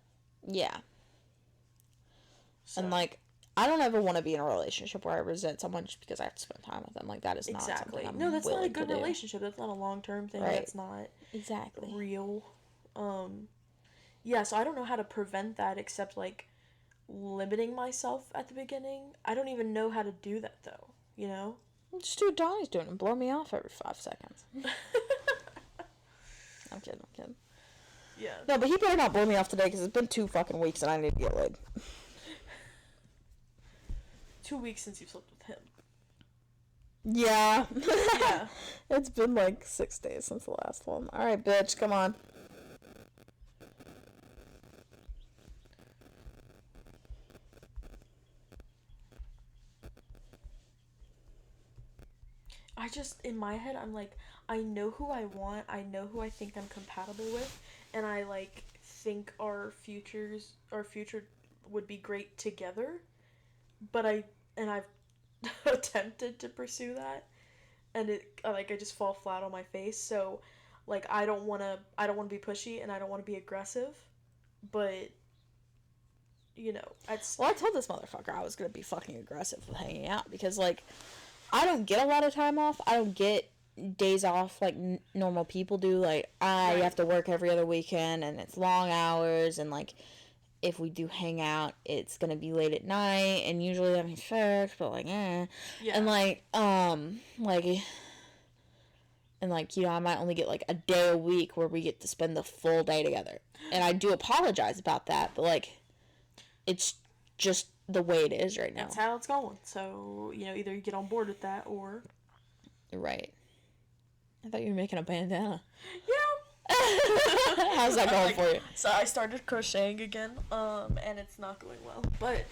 Yeah. So. And, like, I don't ever want to be in a relationship where I resent someone just because I have to spend time with them. Like, that is not something I'm No, that's not a willing good to do. relationship. That's not a long-term thing. Right. That's not exactly real. Yeah, so I don't know how to prevent that except, like, limiting myself at the beginning. I don't even know how to do that, though, Just do what Donnie's doing and blow me off every 5 seconds. I'm kidding. Yeah. No, but he better not blow me off today because it's been 2 fucking weeks and I need to get laid. 2 weeks since you've slept with him. Yeah. Yeah. It's been like 6 days since the last one. Alright, bitch, come on. In my head, I'm like, I know who I want, I know who I think I'm compatible with, and I, like, think our future would be great together, but I've attempted to pursue that, and I just fall flat on my face, so, like, I don't want to be pushy, and I don't want to be aggressive, but, Well, I told this motherfucker I was gonna be fucking aggressive with hanging out because, like, I don't get a lot of time off. I don't get days off like normal people do. Like, I have to work every other weekend, and it's long hours, and, like, if we do hang out, it's gonna be late at night, and usually that means sex, but, like, Yeah. And, like, I might only get, like, a day a week where we get to spend the full day together. And I do apologize about that, but, like, it's just the way it is right now. That's how it's going. So, either you get on board with that or... Right. I thought you were making a bandana. Yeah. How's that going for you? So I started crocheting again, and it's not going well. But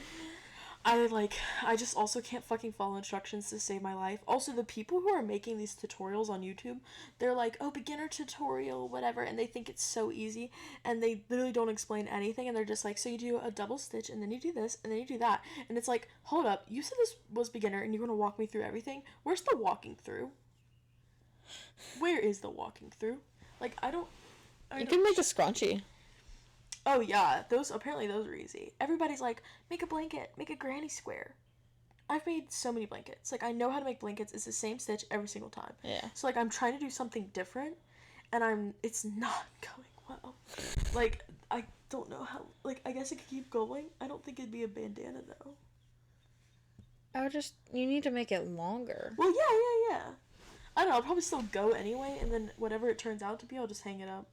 I just also can't fucking follow instructions to save my life. Also, the people who are making these tutorials on YouTube, they're like, oh, beginner tutorial, whatever, and they think it's so easy, and they literally don't explain anything, and they're just like, so you do a double stitch, and then you do this, and then you do that, and it's like, hold up, you said this was beginner, and you're gonna walk me through everything? Where's the walking through? Where is the walking through? Like, You can make a scrunchie. Oh, yeah. Apparently those are easy. Everybody's like, make a blanket. Make a granny square. I've made so many blankets. Like, I know how to make blankets. It's the same stitch every single time. Yeah. So, like, I'm trying to do something different, and it's not going well. Like, I don't know how... Like, I guess it could keep going. I don't think it'd be a bandana, though. You need to make it longer. Well, yeah. I don't know. I'll probably still go anyway, and then whatever it turns out to be, I'll just hang it up.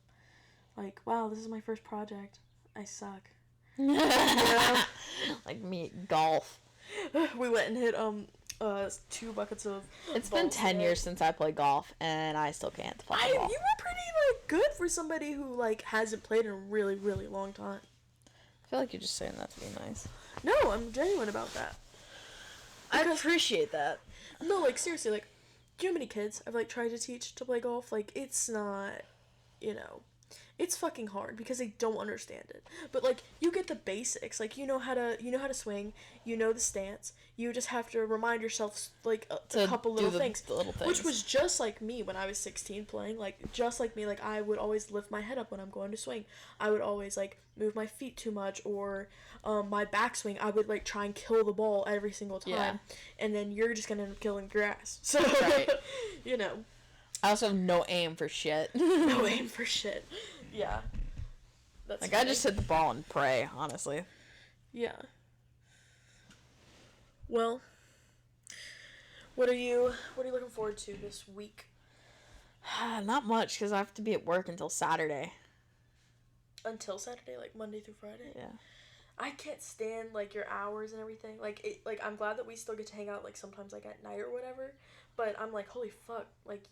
Like, wow, this is my first project. I suck. Like me, golf. We went and hit 2 buckets of It's been 10 years since I played golf, and I still can't fucking golf. You were pretty, like, good for somebody who, like, hasn't played in a really, really long time. I feel like you're just saying that to be nice. No, I'm genuine about that. I appreciate that. No, like, seriously, like, do you know how many kids I've, like, tried to teach to play golf? Like, it's not, It's fucking hard because they don't understand it. But like you get the basics. Like you know how to swing, you know the stance. You just have to remind yourself like a couple little things. Which was just like me when I was 16 playing. Like just like me, like I would always lift my head up when I'm going to swing. I would always like move my feet too much, or my backswing, I would like try and kill the ball every single time. Yeah. And then you're just gonna end up killing grass. So Right. you know. I also have no aim for shit. No aim for shit. Yeah. That's like funny. I just hit the ball and pray, honestly. Yeah. Well, what are you looking forward to this week? Not much, because I have to be at work until Saturday. Until Saturday, like Monday through Friday? Yeah. I can't stand like your hours and everything. Like I'm glad that we still get to hang out like sometimes like at night or whatever. But I'm like, holy fuck, like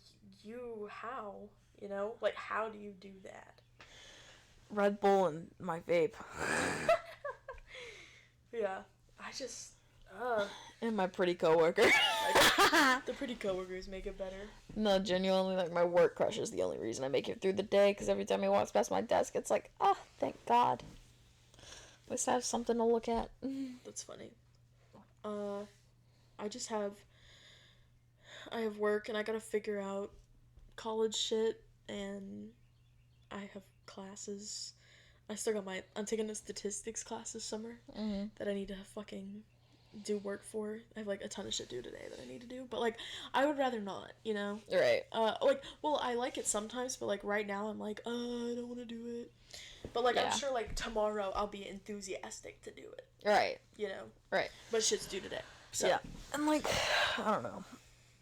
how? You know? Like how do you do that? Red Bull and my vape. Yeah. I just And my pretty coworker. the pretty coworkers make it better. No, genuinely, like, my work crush is the only reason I make it through the day, because every time he walks past my desk, it's like, oh, thank God. At least I have something to look at. That's funny. I have work, and I gotta figure out college shit, and I have classes. I'm taking a statistics class this summer that I need to fucking do work for. I have like a ton of shit due today that I need to do, but like I would rather not, you know. Right. I like it sometimes, but like right now I'm like, I don't want to do it. But like I'm sure like tomorrow I'll be enthusiastic to do it. Right. You know. Right. But shit's due today. So. Yeah. And like, I don't know.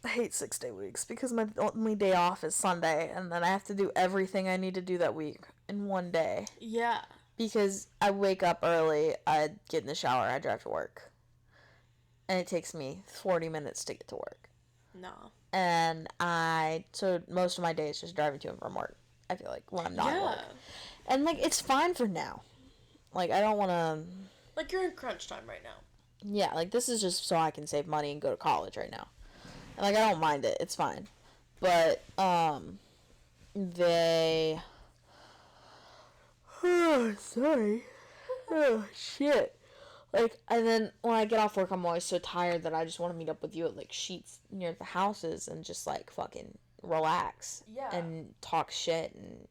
I hate 6-day weeks because my only day off is Sunday, and then I have to do everything I need to do that week in one day. Yeah. Because I wake up early, I get in the shower, I drive to work. And it takes me 40 minutes to get to work. No. And so most of my day is just driving to and from work, I feel like, when I'm not at work. And, like, it's fine for now. Like, I don't want to... Like, you're in crunch time right now. Yeah, like, this is just so I can save money and go to college right now. And, like, I don't mind it. It's fine. But, they... Oh, sorry. Oh, shit. Like, and then when I get off work, I'm always so tired that I just want to meet up with you at, like, Sheets near the houses and just, like, fucking relax. Yeah. And talk shit and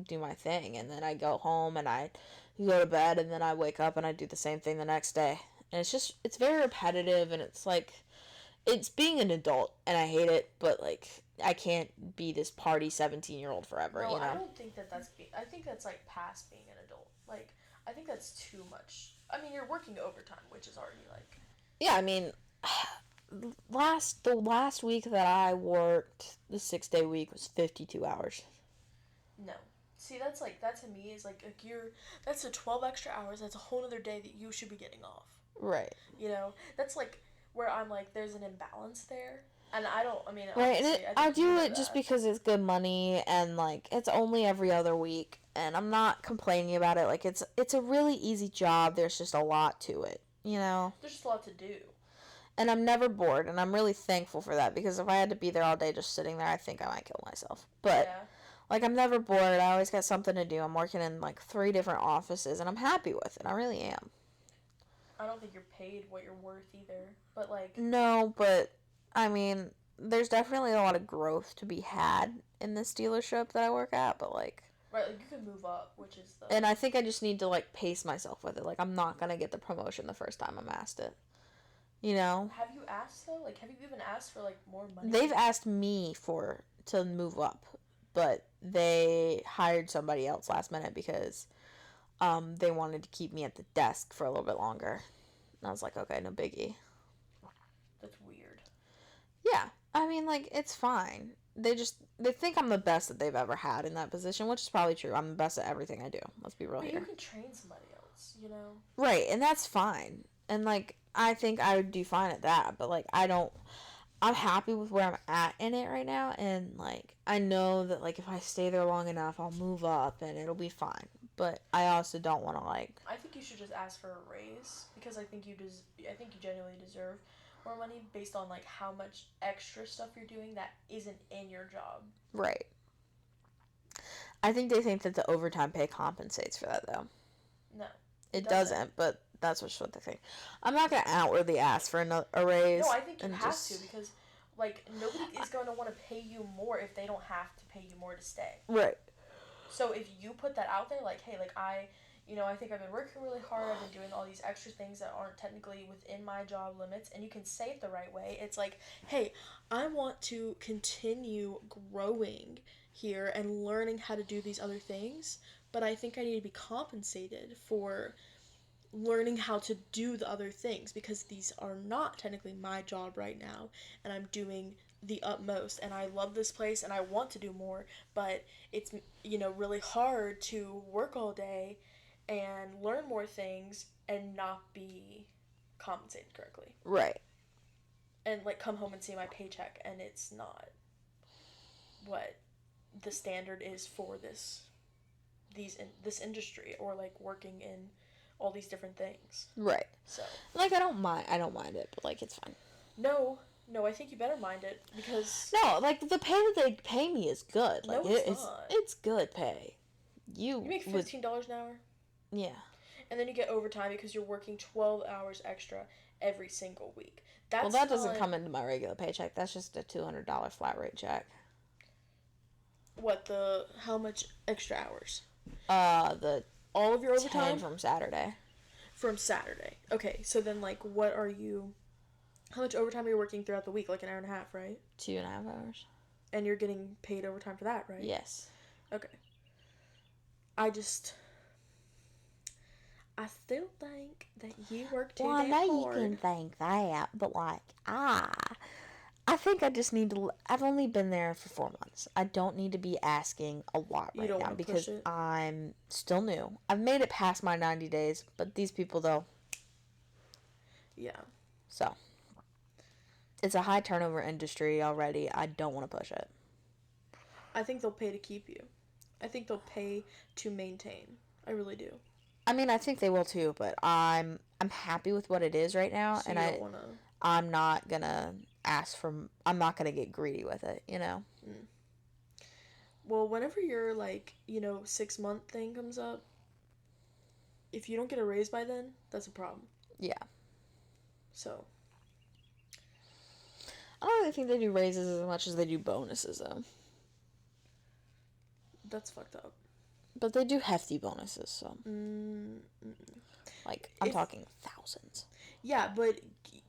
do my thing. And then I go home and I go to bed, and then I wake up and I do the same thing the next day. And it's very repetitive, and it's, like, it's being an adult, and I hate it, but, like, I can't be this party 17-year-old forever, no, you know? I don't think I think that's, like, past being an adult. Like, I think that's too much. I mean, you're working overtime, which is already, like... Yeah, I mean, the last week that I worked, the 6-day week, was 52 hours. No. See, that's, like, that to me is, like that's a 12 extra hours, that's a whole other day that you should be getting off. Right. You know? That's, like, where I'm, like, there's an imbalance there. And right, and I do it just because it's good money, and, like, it's only every other week, and I'm not complaining about it. Like, it's a really easy job. There's just a lot to it, you know? There's just a lot to do. And I'm never bored, and I'm really thankful for that, because if I had to be there all day just sitting there, I think I might kill myself. But, like, I'm never bored. I always got something to do. I'm working in, like, 3 different offices, and I'm happy with it. I really am. I don't think you're paid what you're worth either, but, like... No, but... I mean, there's definitely a lot of growth to be had in this dealership that I work at, but, like... Right, like, you can move up, which is the... And I think I just need to, like, pace myself with it. Like, I'm not gonna get the promotion the first time I'm asked it. You know? Have you asked, though? Like, have you even asked for, like, more money? They've asked me to move up, but they hired somebody else last minute because, they wanted to keep me at the desk for a little bit longer. And I was like, okay, no biggie. That's weird. Yeah, I mean, like, it's fine. They think I'm the best that they've ever had in that position, which is probably true. I'm the best at everything I do. Let's be real but here. You can train somebody else, you know? Right, and that's fine. And, like, I think I would do fine at that, but, like, I'm happy with where I'm at in it right now, and, like, I know that, like, if I stay there long enough, I'll move up, and it'll be fine. But I also don't want to, like... I think you should just ask for a raise, because I think you genuinely deserve more money based on, like, how much extra stuff you're doing that isn't in your job. Right. I think they think that the overtime pay compensates for that, though. No. It doesn't, but that's what they think. I'm not going to outwardly ask for a raise. No, I think you have to, because, like, nobody is going to want to pay you more if they don't have to pay you more to stay. Right. So if you put that out there, like, hey, like, I think I've been working really hard, I've been doing all these extra things that aren't technically within my job limits, and you can say it the right way. It's like, hey, I want to continue growing here and learning how to do these other things, but I think I need to be compensated for learning how to do the other things, because these are not technically my job right now, and I'm doing the utmost, and I love this place and I want to do more, but it's, really hard to work all day and learn more things and not be compensated correctly. Right. And, like, come home and see my paycheck and it's not what the standard is for this industry, or, like, working in all these different things. Right. So, like, I don't mind it, but, like, it's fine. No, I think you better mind it, because... No, like, the pay that they pay me is good. Like, no, it's not. It's good pay. You make $15 an hour? Yeah. And then you get overtime because you're working 12 hours extra every single week. That doesn't come into my regular paycheck. That's just a $200 flat rate check. How much extra hours? All of your overtime? 10 from Saturday. From Saturday. Okay, so then, like, how much overtime are you working throughout the week? Like an hour and a half, right? 2.5 hours. And you're getting paid overtime for that, right? Yes. Okay. I still think that you work too damn hard. Well, I know you can think that, but, like, I think I just need to... I've only been there for 4 months. I don't need to be asking a lot right now, because I'm still new. I've made it past my 90 days, but these people, though... Yeah. So, it's a high turnover industry already. I don't want to push it. I think they'll pay to keep you. I think they'll pay to maintain. I really do. I mean, I think they will too, but I'm happy with what it is right now, so and I'm not gonna I'm not gonna get greedy with it, Mm. Well, whenever your 6-month thing comes up, if you don't get a raise by then, that's a problem. Yeah. So. I don't really think they do raises as much as they do bonuses, though. That's fucked up. But they do hefty bonuses, so. Like, I'm talking thousands. Yeah, but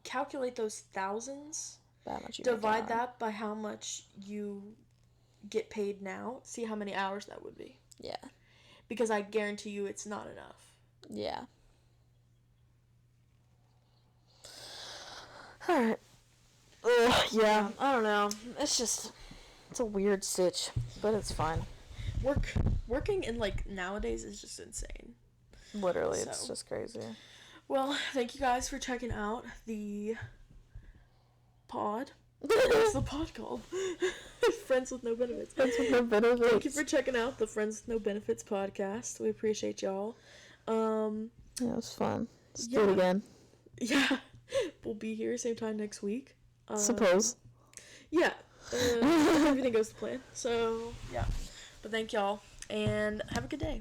calculate those thousands. By how much you divide that by how much you get paid now. See how many hours that would be. Yeah. Because I guarantee you it's not enough. Yeah. Alright. Yeah, I don't know. It's a weird stitch, but it's fine. Working in, nowadays is just insane. Literally, it's just crazy. Well, thank you guys for checking out the pod. What's the pod called? Friends with No Benefits. Friends with No Benefits. Thank you for checking out the Friends with No Benefits podcast. We appreciate y'all. Yeah, it was fun. Let's do it again. Yeah. We'll be here same time next week. Suppose. Yeah. Everything goes to plan. So, yeah. But thank y'all, and have a good day.